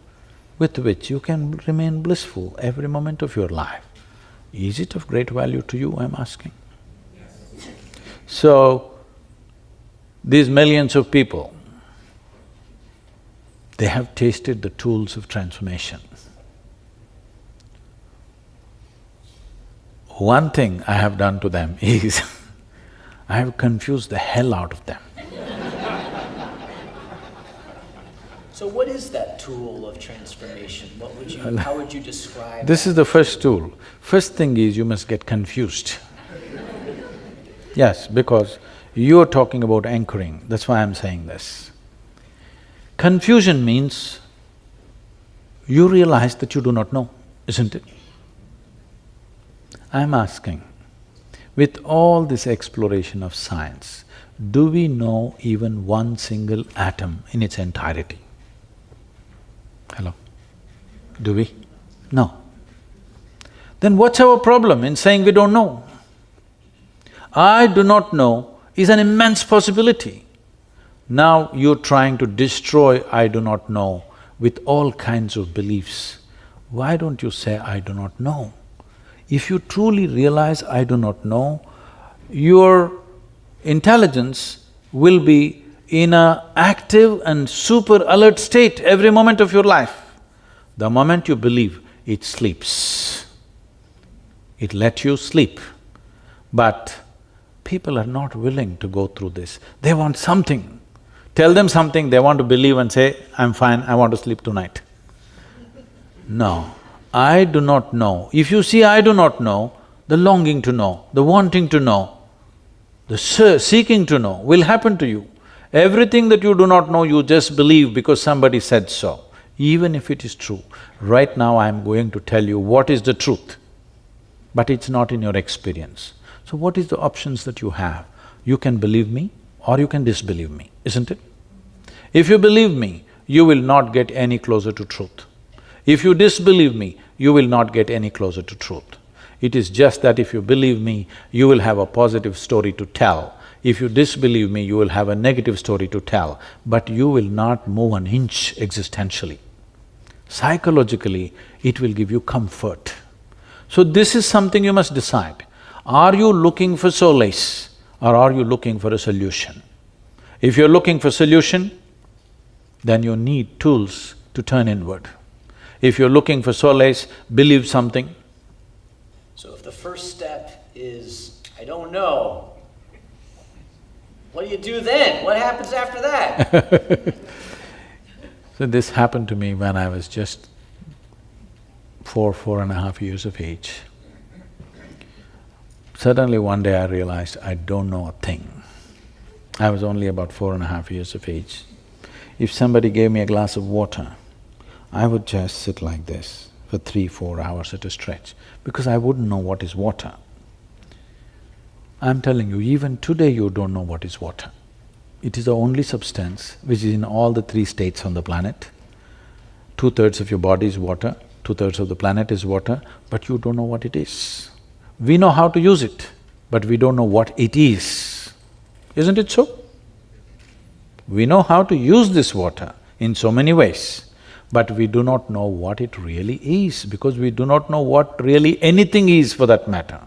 S2: with which you can remain blissful every moment of your life. Is it of great value to you, I'm asking? So, these millions of people, they have tasted the tools of transformation. One thing I have done to them is I have confused the hell out of them.
S1: So what is that tool of transformation? How would you describe
S2: This is the first tool. First thing is you must get confused. Yes, because you're talking about anchoring, that's why I'm saying this. Confusion means you realize that you do not know, isn't it? I'm asking, with all this exploration of science, do we know even one single atom in its entirety? Hello? Do we? No. Then what's our problem in saying we don't know? I do not know is an immense possibility. Now you're trying to destroy I do not know with all kinds of beliefs. Why don't you say I do not know? If you truly realize I do not know, your intelligence will be in an active and super alert state every moment of your life. The moment you believe, it sleeps. It let you sleep. But people are not willing to go through this. They want something. Tell them something, they want to believe and say, I'm fine, I want to sleep tonight. No, I do not know. If you see I do not know, the longing to know, the wanting to know, the seeking to know will happen to you. Everything that you do not know, you just believe because somebody said so, even if it is true. Right now I'm going to tell you what is the truth, but it's not in your experience. So what is the options that you have? You can believe me or you can disbelieve me, isn't it? If you believe me, you will not get any closer to truth. If you disbelieve me, you will not get any closer to truth. It is just that if you believe me, you will have a positive story to tell. If you disbelieve me, you will have a negative story to tell, but you will not move an inch existentially. Psychologically, it will give you comfort. So this is something you must decide. Are you looking for solace or are you looking for a solution? If you're looking for solution, then you need tools to turn inward. If you're looking for solace, believe something.
S1: So if the first step is, I don't know, what do you do then? What happens after that?
S2: So this happened to me when I was just 4.5 years of age. Suddenly one day I realized I don't know a thing. I was only about 4.5 years of age. If somebody gave me a glass of water, I would just sit like this for 3-4 hours at a stretch, because I wouldn't know what is water. I'm telling you, even today you don't know what is water. It is the only substance which is in all the 3 states on the planet. 2/3 of your body is water, 2/3 of the planet is water, but you don't know what it is. We know how to use it, but we don't know what it is. Isn't it so? We know how to use this water in so many ways, but we do not know what it really is, because we do not know what really anything is for that matter.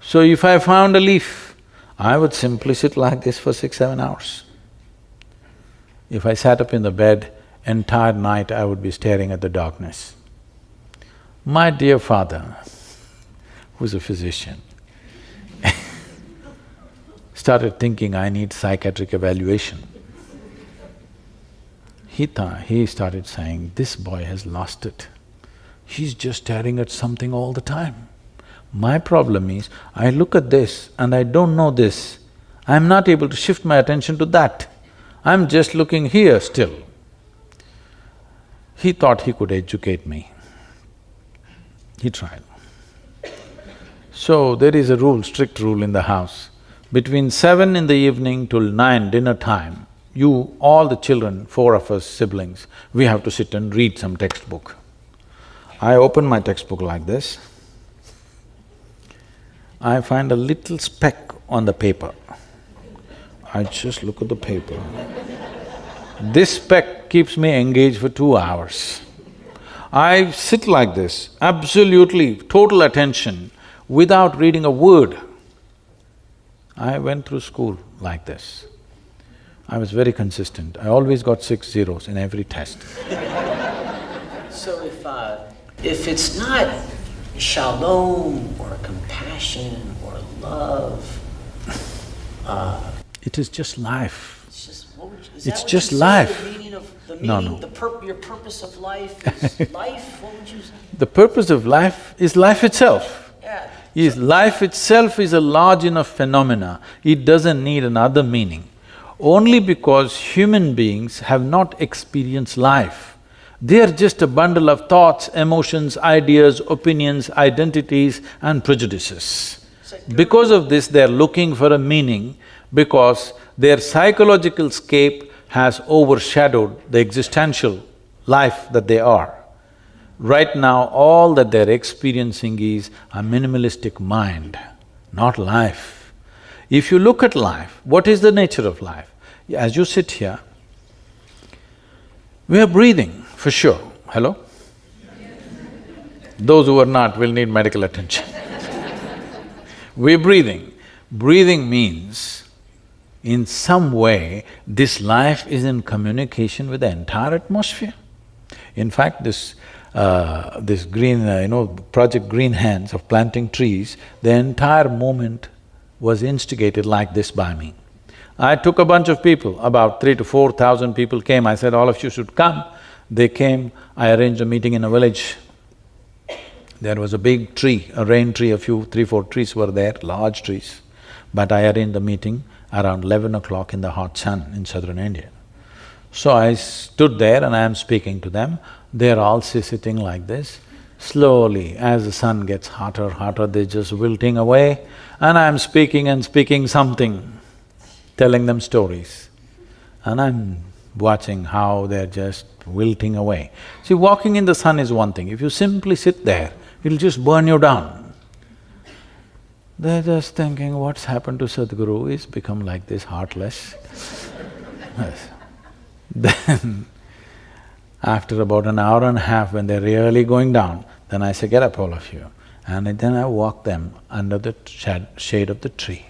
S2: So if I found a leaf, I would simply sit like this for 6-7 hours. If I sat up in the bed, entire night I would be staring at the darkness. My dear father, who's a physician, started thinking I need psychiatric evaluation. He started saying, this boy has lost it. He's just staring at something all the time. My problem is, I look at this and I don't know this. I'm not able to shift my attention to that. I'm just looking here still. He thought he could educate me. He tried. So there is a rule, strict rule in the house. Between 7 in the evening till 9 dinner time, you, all the children, 4 of us siblings, we have to sit and read some textbook. I open my textbook like this. I find a little speck on the paper. I just look at the paper. This speck keeps me engaged for 2 hours. I sit like this, absolutely total attention, without reading a word. I went through school like this. I was very consistent. I always got 6 zeros in every test.
S1: So if it's not shalom or compassion or love,
S2: it is just life.
S1: it's just,
S2: It's just life.
S1: The meaning of the
S2: No,
S1: meaning,
S2: no.
S1: your purpose of life is life. What would you say?
S2: The purpose of life is life itself.
S1: Yeah.
S2: Life itself is a large enough phenomena, it doesn't need another meaning. Only because human beings have not experienced life. They are just a bundle of thoughts, emotions, ideas, opinions, identities and prejudices. Because of this, they're looking for a meaning because their psychological scape has overshadowed the existential life that they are. Right now, all that they're experiencing is a minimalistic mind, not life. If you look at life, what is the nature of life? As you sit here, we are breathing, for sure. Hello? Those who are not will need medical attention. We're breathing. Breathing means, in some way, this life is in communication with the entire atmosphere. In fact, this green, Project Green Hands of planting trees, the entire movement was instigated like this by me. I took a bunch of people, about 3,000 to 4,000 people came, I said, all of you should come. They came, I arranged a meeting in a village. There was a big tree, a rain tree, 3, 4 trees were there, large trees. But I arranged the meeting around 11 o'clock in the hot sun in southern India. So I stood there and I am speaking to them. They're all sitting like this. Slowly, as the sun gets hotter, they're just wilting away, and I'm speaking and speaking something, telling them stories. And I'm watching how they're just wilting away. See, walking in the sun is one thing, if you simply sit there, it'll just burn you down. They're just thinking, what's happened to Sadhguru? He's become like this, heartless. Yes. Then, after about an hour and a half, when they're really going down, then I say, get up all of you. And then I walk them under the shade of the tree.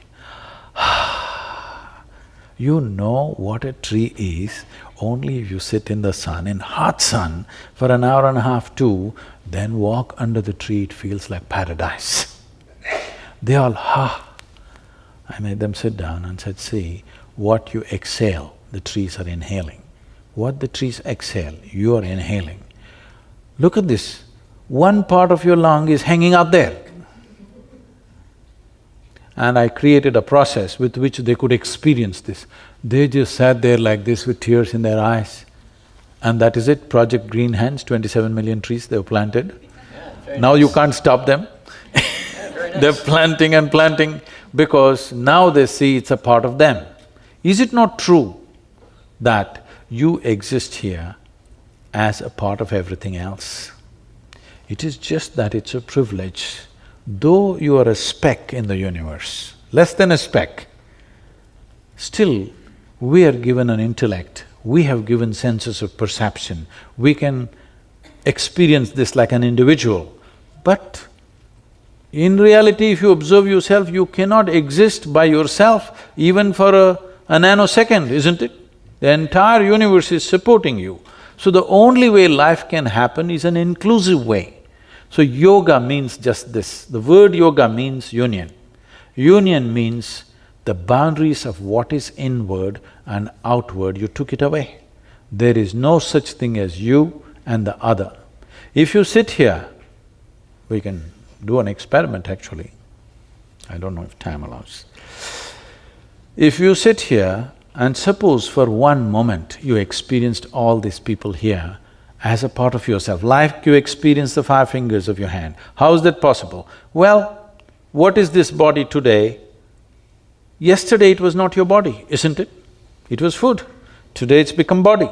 S2: You know what a tree is only if you sit in the sun, in hot sun, for an hour and a half too, then walk under the tree, it feels like paradise. They all, I made them sit down and said, see, what you exhale, the trees are inhaling. What the trees exhale, you are inhaling. Look at this, one part of your lung is hanging out there. And I created a process with which they could experience this. They just sat there like this with tears in their eyes. And that is it, Project Green Hands, 27 million trees they have planted.
S1: Yeah,
S2: now
S1: nice.
S2: You can't stop them.
S1: Nice.
S2: They're planting and planting because now they see it's a part of them. Is it not true that you exist here as a part of everything else? It is just that it's a privilege. Though you are a speck in the universe, less than a speck, still we are given an intellect, we have given senses of perception, we can experience this like an individual. But in reality, if you observe yourself, you cannot exist by yourself even for a nanosecond, isn't it? The entire universe is supporting you. So the only way life can happen is an inclusive way. So yoga means just this, the word yoga means union. Union means the boundaries of what is inward and outward, you took it away. There is no such thing as you and the other. If you sit here, we can do an experiment actually, I don't know if time allows. If you sit here and suppose for one moment you experienced all these people here as a part of yourself, like you experience the 5 fingers of your hand. How is that possible? Well, what is this body today? Yesterday it was not your body, isn't it? It was food. Today it's become body.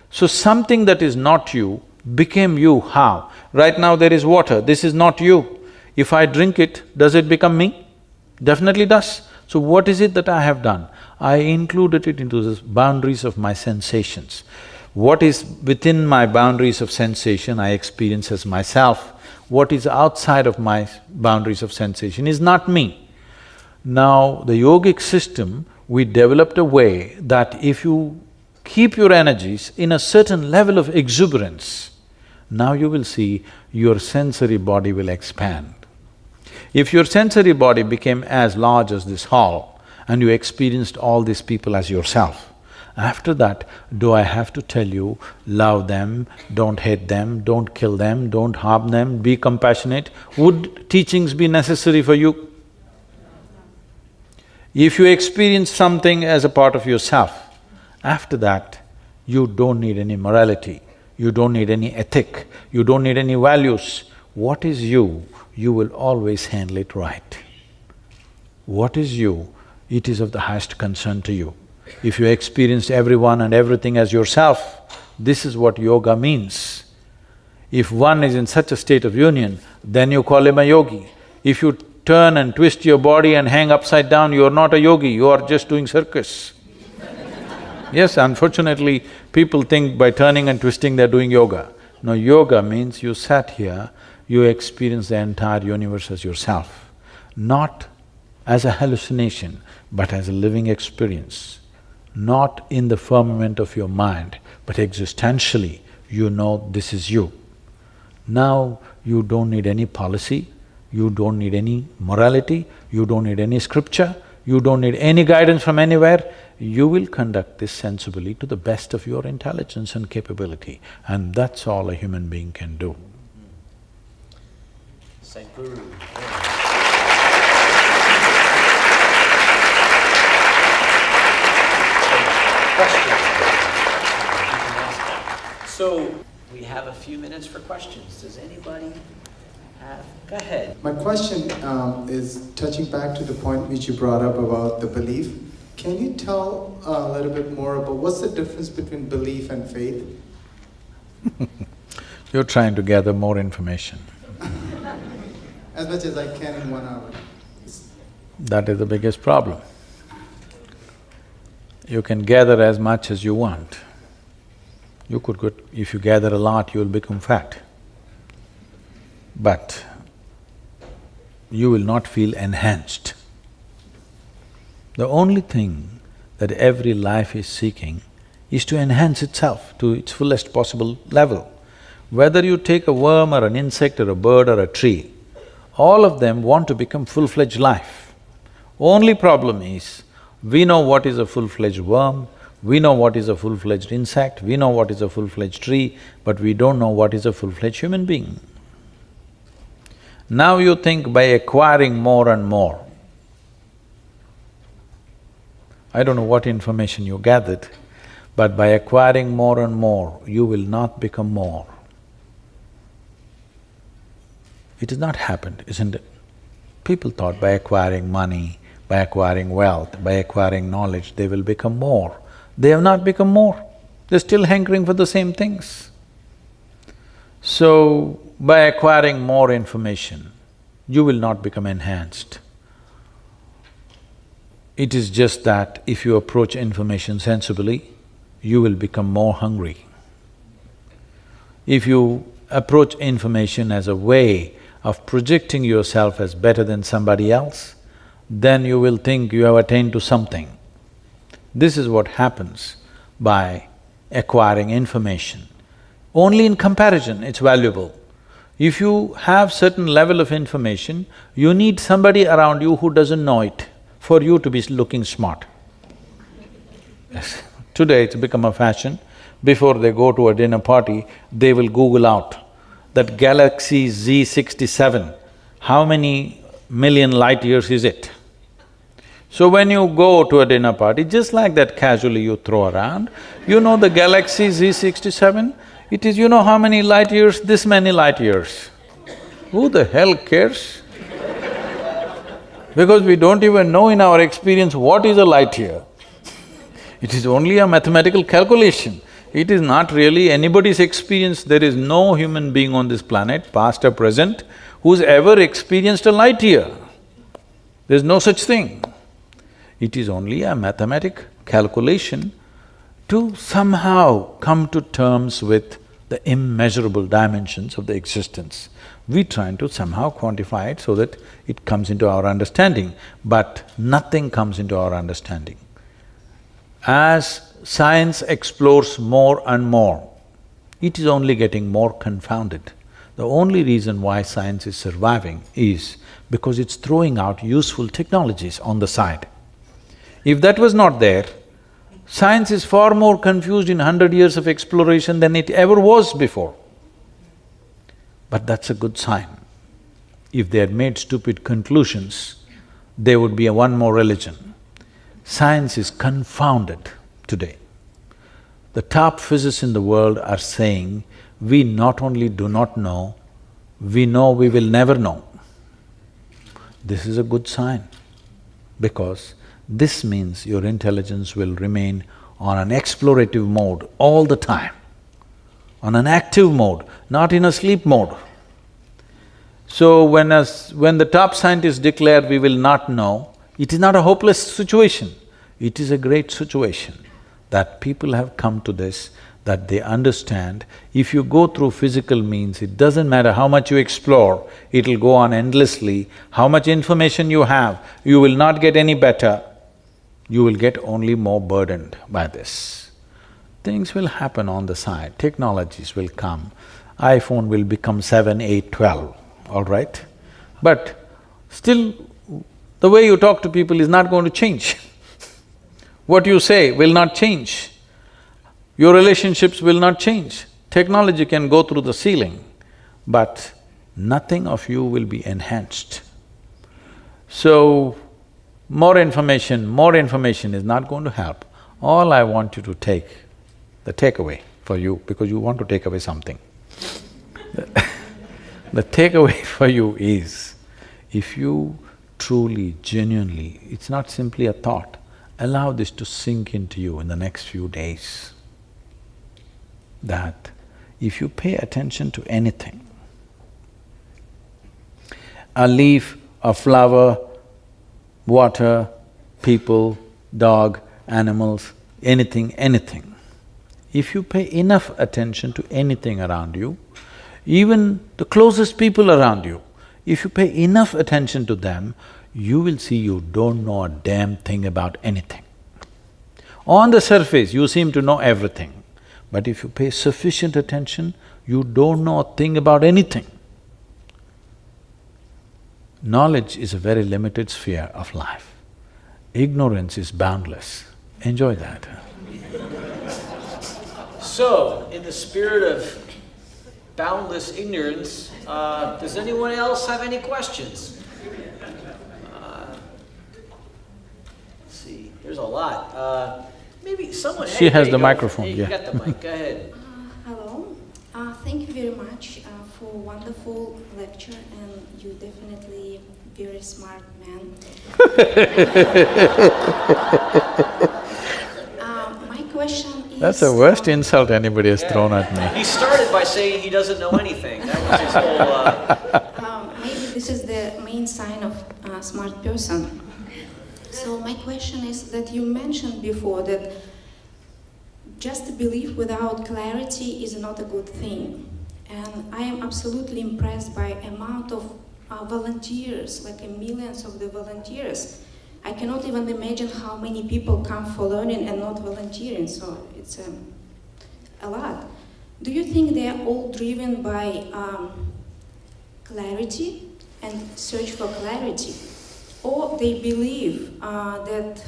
S2: So something that is not you became you, how? Right now there is water, this is not you. If I drink it, does it become me? Definitely does. So what is it that I have done? I included it into the boundaries of my sensations. What is within my boundaries of sensation, I experience as myself. What is outside of my boundaries of sensation is not me. Now, the yogic system, we developed a way that if you keep your energies in a certain level of exuberance, now you will see your sensory body will expand. If your sensory body became as large as this hall and you experienced all these people as yourself, after that, do I have to tell you, love them, don't hate them, don't kill them, don't harm them, be compassionate? Would teachings be necessary for you? If you experience something as a part of yourself, after that, you don't need any morality, you don't need any ethic, you don't need any values. What is you will always handle it right. What is you, it is of the highest concern to you. If you experienced everyone and everything as yourself, this is what yoga means. If one is in such a state of union, then you call him a yogi. If you turn and twist your body and hang upside down, you are not a yogi, you are just doing circus. Yes, unfortunately, people think by turning and twisting they're doing yoga. No, yoga means you sat here, you experience the entire universe as yourself, not as a hallucination, but as a living experience. Not in the firmament of your mind, but existentially, you know this is you. Now, you don't need any policy, you don't need any morality, you don't need any scripture, you don't need any guidance from anywhere. You will conduct this sensibly to the best of your intelligence and capability, and that's all a human being can do.
S1: Sadhguru. Questions? So, we have a few minutes for questions. Does anybody have… Go ahead.
S3: My question is touching back to the point which you brought up about the belief. Can you tell a little bit more about what's the difference between belief and faith?
S2: You're trying to gather more information.
S3: As much as I can in 1 hour.
S2: That is the biggest problem. You can gather as much as you want. You could go… if you gather a lot, you will become fat. But you will not feel enhanced. The only thing that every life is seeking is to enhance itself to its fullest possible level. Whether you take a worm or an insect or a bird or a tree, all of them want to become full-fledged life. Only problem is, we know what is a full-fledged worm, we know what is a full-fledged insect, we know what is a full-fledged tree, but we don't know what is a full-fledged human being. Now you think by acquiring more and more, I don't know what information you gathered, but by acquiring more and more, you will not become more. It has not happened, isn't it? People thought by acquiring money, by acquiring wealth, by acquiring knowledge, they will become more. They have not become more, they're still hankering for the same things. So, by acquiring more information, you will not become enhanced. It is just that if you approach information sensibly, you will become more hungry. If you approach information as a way of projecting yourself as better than somebody else, then you will think you have attained to something. This is what happens by acquiring information. Only in comparison it's valuable. If you have certain level of information, you need somebody around you who doesn't know it for you to be looking smart. Yes. Today it's become a fashion. Before they go to a dinner party, they will Google out that galaxy Z67, how many million light years is it? So when you go to a dinner party, just like that casually you throw around, you know the galaxy Z67, it is you know how many light years, this many light years. Who the hell cares? Because we don't even know in our experience what is a light year. It is only a mathematical calculation. It is not really anybody's experience. There is no human being on this planet, past or present, who's ever experienced a light year. There's no such thing. It is only a mathematic calculation to somehow come to terms with the immeasurable dimensions of the existence. We're trying to somehow quantify it so that it comes into our understanding, but nothing comes into our understanding. As science explores more and more, it is only getting more confounded. The only reason why science is surviving is because it's throwing out useful technologies on the side. If that was not there, science is far more confused in 100 years of exploration than it ever was before. But that's a good sign. If they had made stupid conclusions, there would be one more religion. Science is confounded today. The top physicists in the world are saying, we not only do not know, we know we will never know. This is a good sign, because this means your intelligence will remain on an explorative mode all the time, on an active mode, not in a sleep mode. So when the top scientists declare we will not know, it is not a hopeless situation, it is a great situation that people have come to this, that they understand if you go through physical means, it doesn't matter how much you explore, it'll go on endlessly. How much information you have, you will not get any better, you will get only more burdened by this. Things will happen on the side, technologies will come, iPhone will become 7, 8, 12, all right? But still, the way you talk to people is not going to change. What you say will not change. Your relationships will not change. Technology can go through the ceiling, but nothing of you will be enhanced. So, more information is not going to help. All I want you to take, the takeaway for you, because you want to take away something. The takeaway for you is, if you truly, genuinely, it's not simply a thought, allow this to sink into you in the next few days, that if you pay attention to anything, a leaf, a flower, water, people, dog, animals, anything, if you pay enough attention to anything around you, even the closest people around you, if you pay enough attention to them, you will see you don't know a damn thing about anything. On the surface, you seem to know everything, but if you pay sufficient attention, you don't know a thing about anything. Knowledge is a very limited sphere of life. Ignorance is boundless. Enjoy that.
S1: So, in the spirit of boundless ignorance, does anyone else have any questions? Let's see, there's a lot. Maybe someone…
S2: She has the microphone,
S1: hey,
S2: yeah.
S1: You got the mic, go ahead.
S4: Hello. Thank you very much for a wonderful lecture, and you definitely very smart man. My question is…
S2: That's the worst insult anybody has thrown at me.
S1: He started by saying he doesn't know anything. That was his whole…
S4: maybe this is the main sign of a smart person. So my question is that you mentioned before that just a belief without clarity is not a good thing. And I am absolutely impressed by amount of volunteers, like millions of the volunteers. I cannot even imagine how many people come for learning and not volunteering, so it's a lot. Do you think they are all driven by clarity and search for clarity? Or they believe that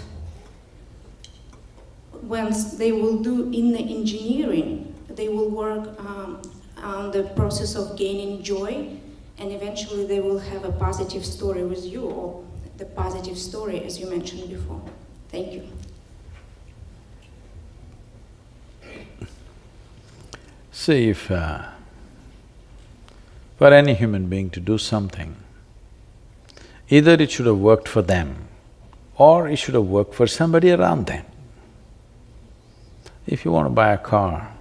S4: once they will do in the engineering, they will work on the process of gaining joy, and eventually they will have a positive story with you, or the positive story as you mentioned before. Thank you.
S2: See, if for any human being to do something, either it should have worked for them or it should have worked for somebody around them. If you want to buy a car,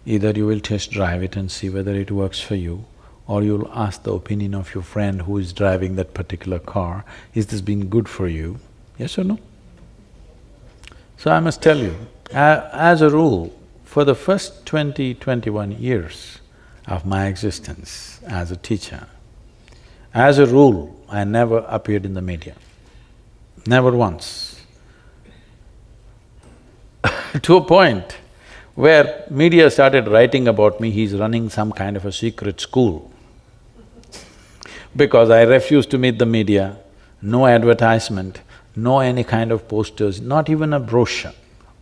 S2: either you will test drive it and see whether it works for you, or you'll ask the opinion of your friend who is driving that particular car, is this been good for you? Yes or no? So I must tell you, As a rule, for the first 21 years of my existence as a teacher, as a rule, I never appeared in the media, never once. To a point where media started writing about me, he's running some kind of a secret school. Because I refused to meet the media, no advertisement, no any kind of posters, not even a brochure,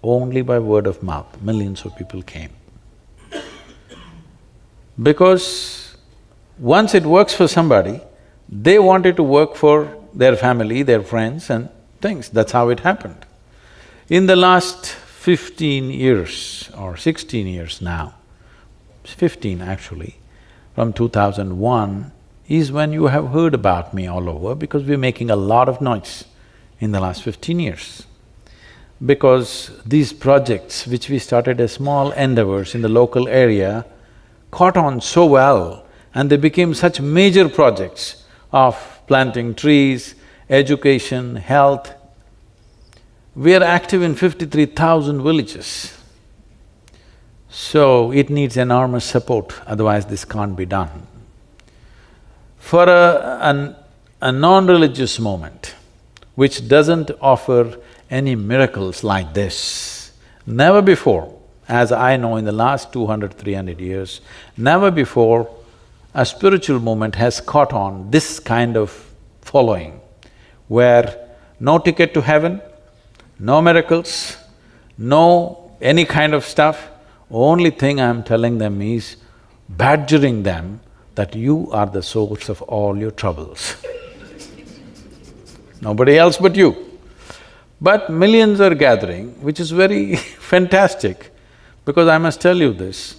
S2: only by word of mouth, millions of people came. Because once it works for somebody, they wanted to work for their family, their friends and things, that's how it happened. In the last 15 years or 16 years now, 15 actually, from 2001, is when you have heard about me all over because we're making a lot of noise in the last 15 years. Because these projects which we started as small endeavors in the local area caught on so well and they became such major projects of planting trees, education, health. We are active in 53,000 villages. So it needs enormous support, otherwise this can't be done. For a non-religious movement, which doesn't offer any miracles like this, never before, as I know in the last 200, 300 years, never before a spiritual movement has caught on this kind of following, where no ticket to heaven, no miracles, no any kind of stuff, only thing I'm telling them is badgering them that you are the source of all your troubles. Nobody else but you. But millions are gathering, which is very fantastic, because I must tell you this.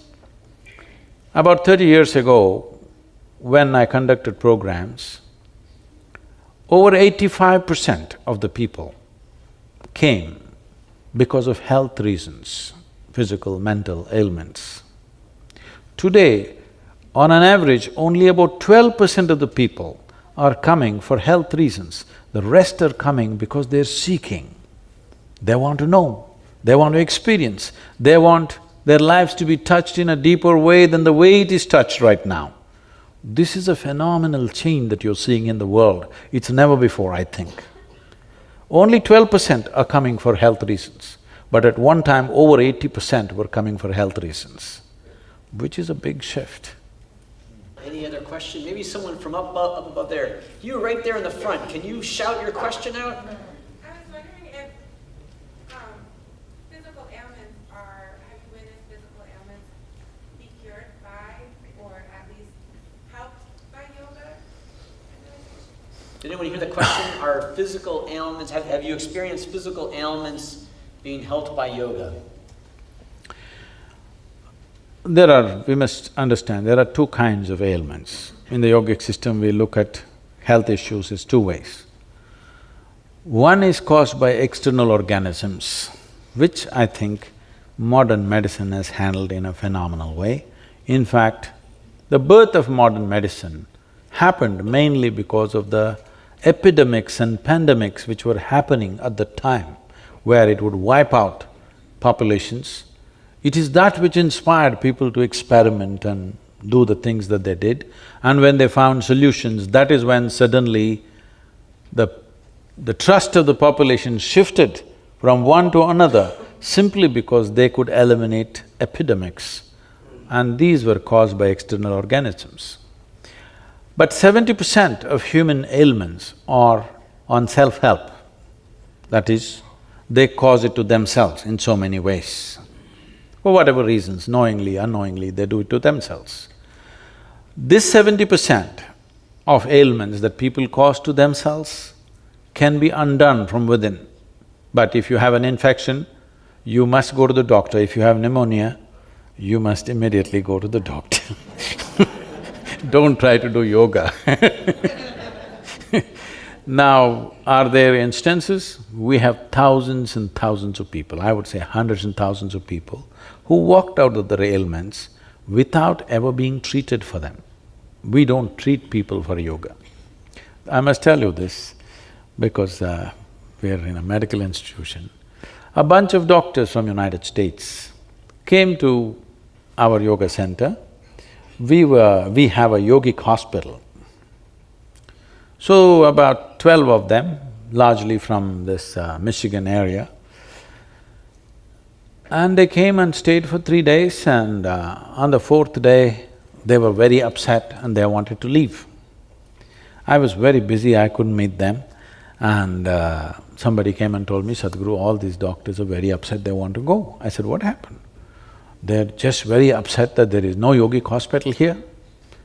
S2: About 30 years ago, when I conducted programs, over 85% of the people came because of health reasons, physical, mental ailments. Today, on an average, only about 12% of the people are coming for health reasons. The rest are coming because they're seeking. They want to know, they want to experience, they want their lives to be touched in a deeper way than the way it is touched right now. This is a phenomenal change that you're seeing in the world. It's never before, I think. Only 12% are coming for health reasons, but at one time over 80% were coming for health reasons, which is a big shift.
S1: Any other question? Maybe someone from up above there. You right there in the front, can you shout your question out?
S5: I was wondering if physical ailments have you witnessed physical ailments be cured by, or at least helped by yoga?
S1: Did anyone hear the question? Are physical ailments, have you experienced physical ailments being helped by yoga?
S2: We must understand, there are two kinds of ailments. In the yogic system, we look at health issues as two ways. One is caused by external organisms, which I think modern medicine has handled in a phenomenal way. In fact, the birth of modern medicine happened mainly because of the epidemics and pandemics which were happening at the time, where it would wipe out populations. It is that which inspired people to experiment and do the things that they did. And when they found solutions, that is when suddenly the trust of the population shifted from one to another simply because they could eliminate epidemics. And these were caused by external organisms. But 70% of human ailments are on self-help. That is, they cause it to themselves in so many ways. For whatever reasons, knowingly, unknowingly, they do it to themselves. This 70% of ailments that people cause to themselves can be undone from within. But if you have an infection, you must go to the doctor. If you have pneumonia, you must immediately go to the doctor. Don't try to do yoga. Now, are there instances? We have thousands and thousands of people, I would say hundreds and thousands of people, who walked out of their ailments without ever being treated for them. We don't treat people for yoga. I must tell you this because we're in a medical institution. A bunch of doctors from United States came to our yoga center. We have a yogic hospital. So about 12 of them, largely from this Michigan area, and they came and stayed for 3 days, and on the 4th day, they were very upset and they wanted to leave. I was very busy, I couldn't meet them, and somebody came and told me, Sadhguru, all these doctors are very upset, they want to go. I said, what happened? They're just very upset that there is no yogic hospital here.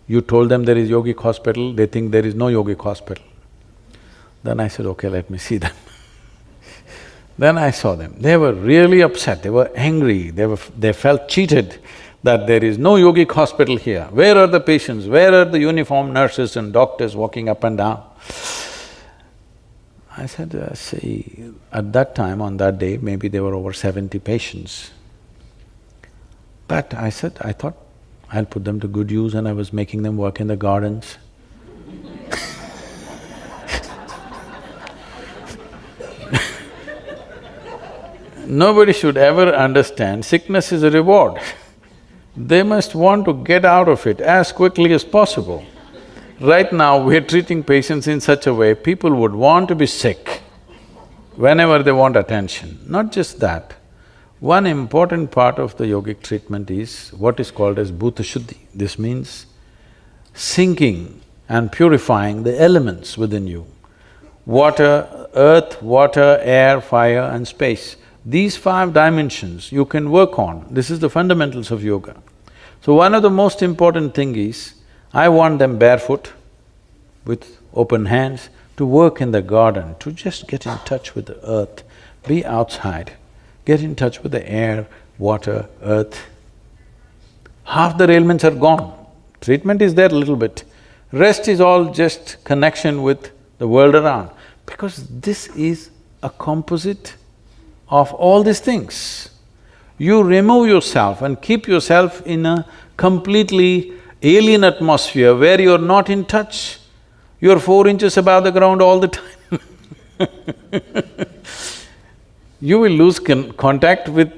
S2: You told them there is yogic hospital, they think there is no yogic hospital. Then I said, okay, let me see them. Then I saw them. They were really upset, they were angry, they felt cheated that there is no yogic hospital here. Where are the patients? Where are the uniformed nurses and doctors walking up and down? I said, see, at that time, on that day, maybe there were over 70 patients. But I thought, I'll put them to good use, and I was making them work in the gardens. Nobody should ever understand sickness is a reward. They must want to get out of it as quickly as possible. Right now, we're treating patients in such a way, people would want to be sick whenever they want attention. Not just that, one important part of the yogic treatment is what is called as bhuta shuddhi. This means sinking and purifying the elements within you. Water, earth, water, air, fire and space. These 5 dimensions you can work on. This is the fundamentals of yoga. So one of the most important thing is, I want them barefoot, with open hands, to work in the garden, to just get in touch with the earth, be outside, get in touch with the air, water, earth. Half the ailments are gone. Treatment is there a little bit. Rest is all just connection with the world around, because this is a composite of all these things. You remove yourself and keep yourself in a completely alien atmosphere where you're not in touch. You're 4 inches above the ground all the time. You will lose contact with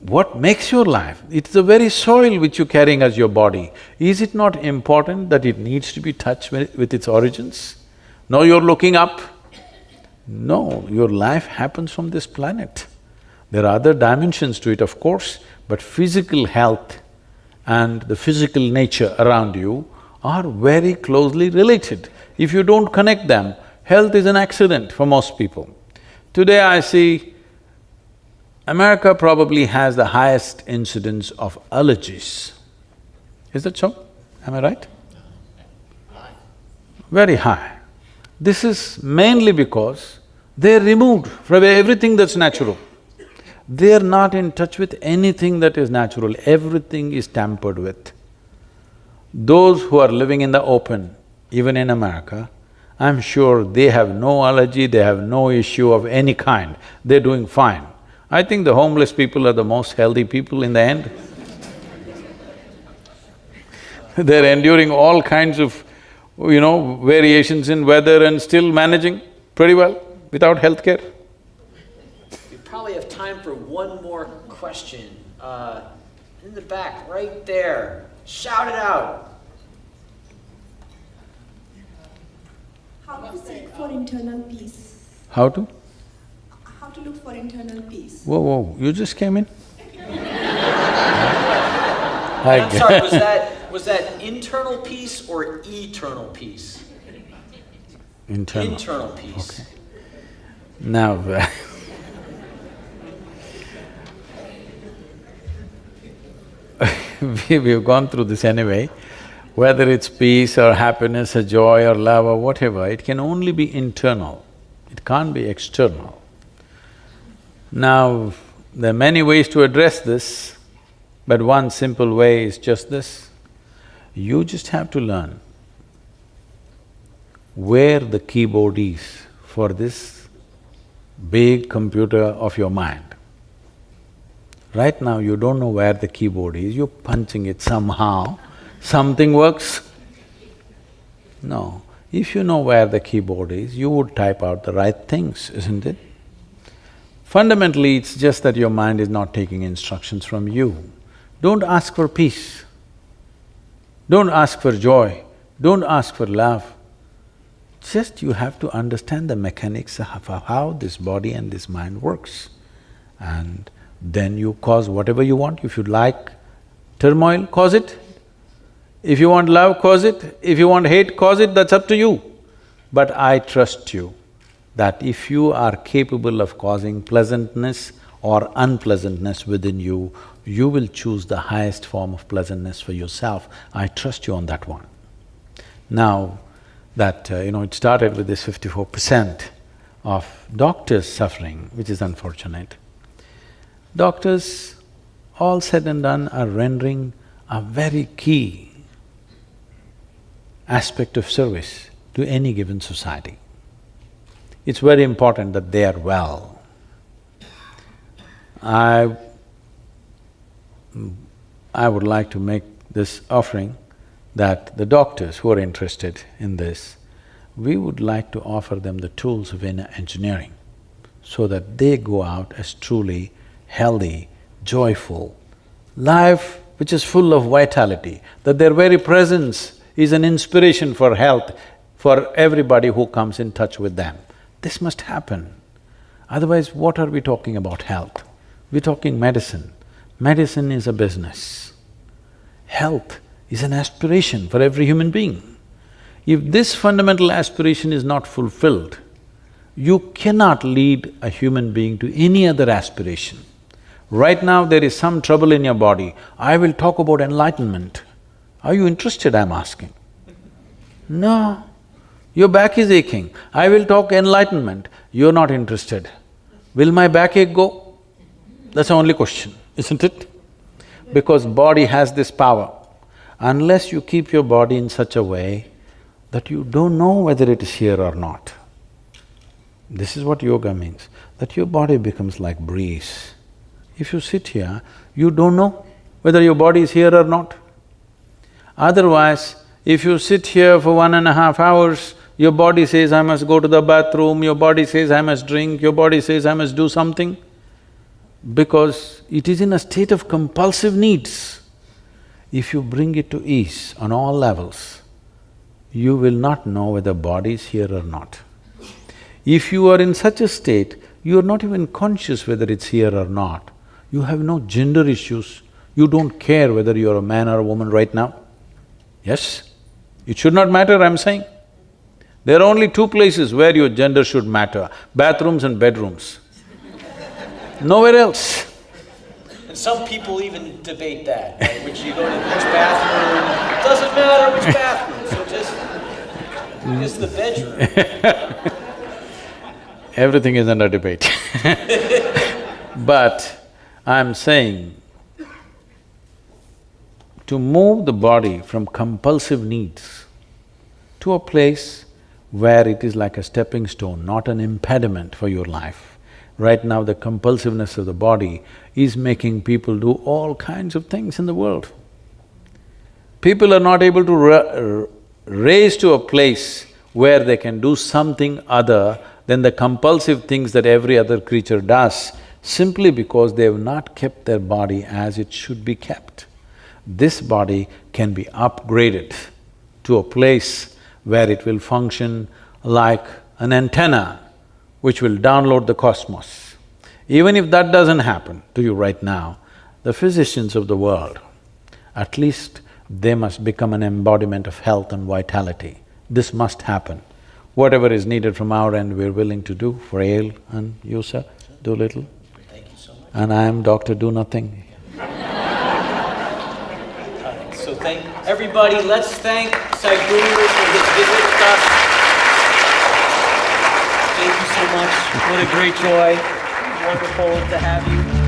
S2: what makes your life. It's the very soil which you're carrying as your body. Is it not important that it needs to be touched with its origins? No, you're looking up. No, your life happens from this planet. There are other dimensions to it, of course, but physical health and the physical nature around you are very closely related. If you don't connect them, health is an accident for most people. Today I see America probably has the highest incidence of allergies. Is that so? Am I right? Very high. This is mainly because they're removed from everything that's natural. They're not in touch with anything that is natural, everything is tampered with. Those who are living in the open, even in America, I'm sure they have no allergy, they have no issue of any kind, they're doing fine. I think the homeless people are the most healthy people in the end. They're enduring all kinds of, variations in weather and still managing pretty well without healthcare.
S1: We probably have time for one more question. In the back, right there. Shout it out.
S6: How to seek for internal peace?
S2: How to?
S6: How to look for internal peace?
S2: Whoa, you just came in?
S1: I'm sorry, was that internal peace or eternal peace?
S2: Internal.
S1: Internal peace.
S2: Okay. Now, we've gone through this anyway. Whether it's peace or happiness or joy or love or whatever, it can only be internal, it can't be external. Now, there are many ways to address this, but one simple way is just this. You just have to learn where the keyboard is for this big computer of your mind. Right now, you don't know where the keyboard is, you're punching it somehow, something works. No, if you know where the keyboard is, you would type out the right things, isn't it? Fundamentally, it's just that your mind is not taking instructions from you. Don't ask for peace. Don't ask for joy. Don't ask for love. Just you have to understand the mechanics of how this body and this mind works. And then you cause whatever you want. If you like turmoil, cause it. If you want love, cause it. If you want hate, cause it, that's up to you. But I trust you that if you are capable of causing pleasantness or unpleasantness within you, you will choose the highest form of pleasantness for yourself. I trust you on that one. Now that, it started with this 54% of doctors suffering, which is unfortunate. Doctors, all said and done, are rendering a very key aspect of service to any given society. It's very important that they are well. I would like to make this offering that the doctors who are interested in this, we would like to offer them the tools of inner engineering so that they go out as truly healthy, joyful, life which is full of vitality, that their very presence is an inspiration for health for everybody who comes in touch with them. This must happen. Otherwise, what are we talking about health? We're talking medicine. Medicine is a business. Health is an aspiration for every human being. If this fundamental aspiration is not fulfilled, you cannot lead a human being to any other aspiration. Right now there is some trouble in your body, I will talk about enlightenment. Are you interested, I'm asking? No. Your back is aching, I will talk enlightenment, you're not interested. Will my backache go? That's the only question, isn't it? Because body has this power. Unless you keep your body in such a way that you don't know whether it is here or not. This is what yoga means, that your body becomes like breeze. If you sit here, you don't know whether your body is here or not. Otherwise, if you sit here for 1.5 hours, your body says, I must go to the bathroom, your body says, I must drink, your body says, I must do something, because it is in a state of compulsive needs. If you bring it to ease on all levels, you will not know whether body is here or not. If you are in such a state, you are not even conscious whether it's here or not. You have no gender issues, you don't care whether you're a man or a woman right now. Yes? It should not matter, I'm saying. There are only two places where your gender should matter, bathrooms and bedrooms. Nowhere else.
S1: And some people even debate that, right? Which you go to which bathroom, doesn't matter which bathroom, so just the bedroom.
S2: Everything is under debate. But I'm saying, to move the body from compulsive needs to a place where it is like a stepping stone, not an impediment for your life. Right now, the compulsiveness of the body is making people do all kinds of things in the world. People are not able to raise to a place where they can do something other than the compulsive things that every other creature does, simply because they have not kept their body as it should be kept. This body can be upgraded to a place where it will function like an antenna which will download the cosmos. Even if that doesn't happen to you right now, the physicians of the world, at least they must become an embodiment of health and vitality. This must happen. Whatever is needed from our end, we're willing to do for Yale and you, sir, Doolittle.
S1: Thank you so much.
S2: And I am Dr. Do Nothing.
S1: So thank everybody, let's thank Sadhguru for his visit with us. Thank you so much, what a great joy, wonderful to have you.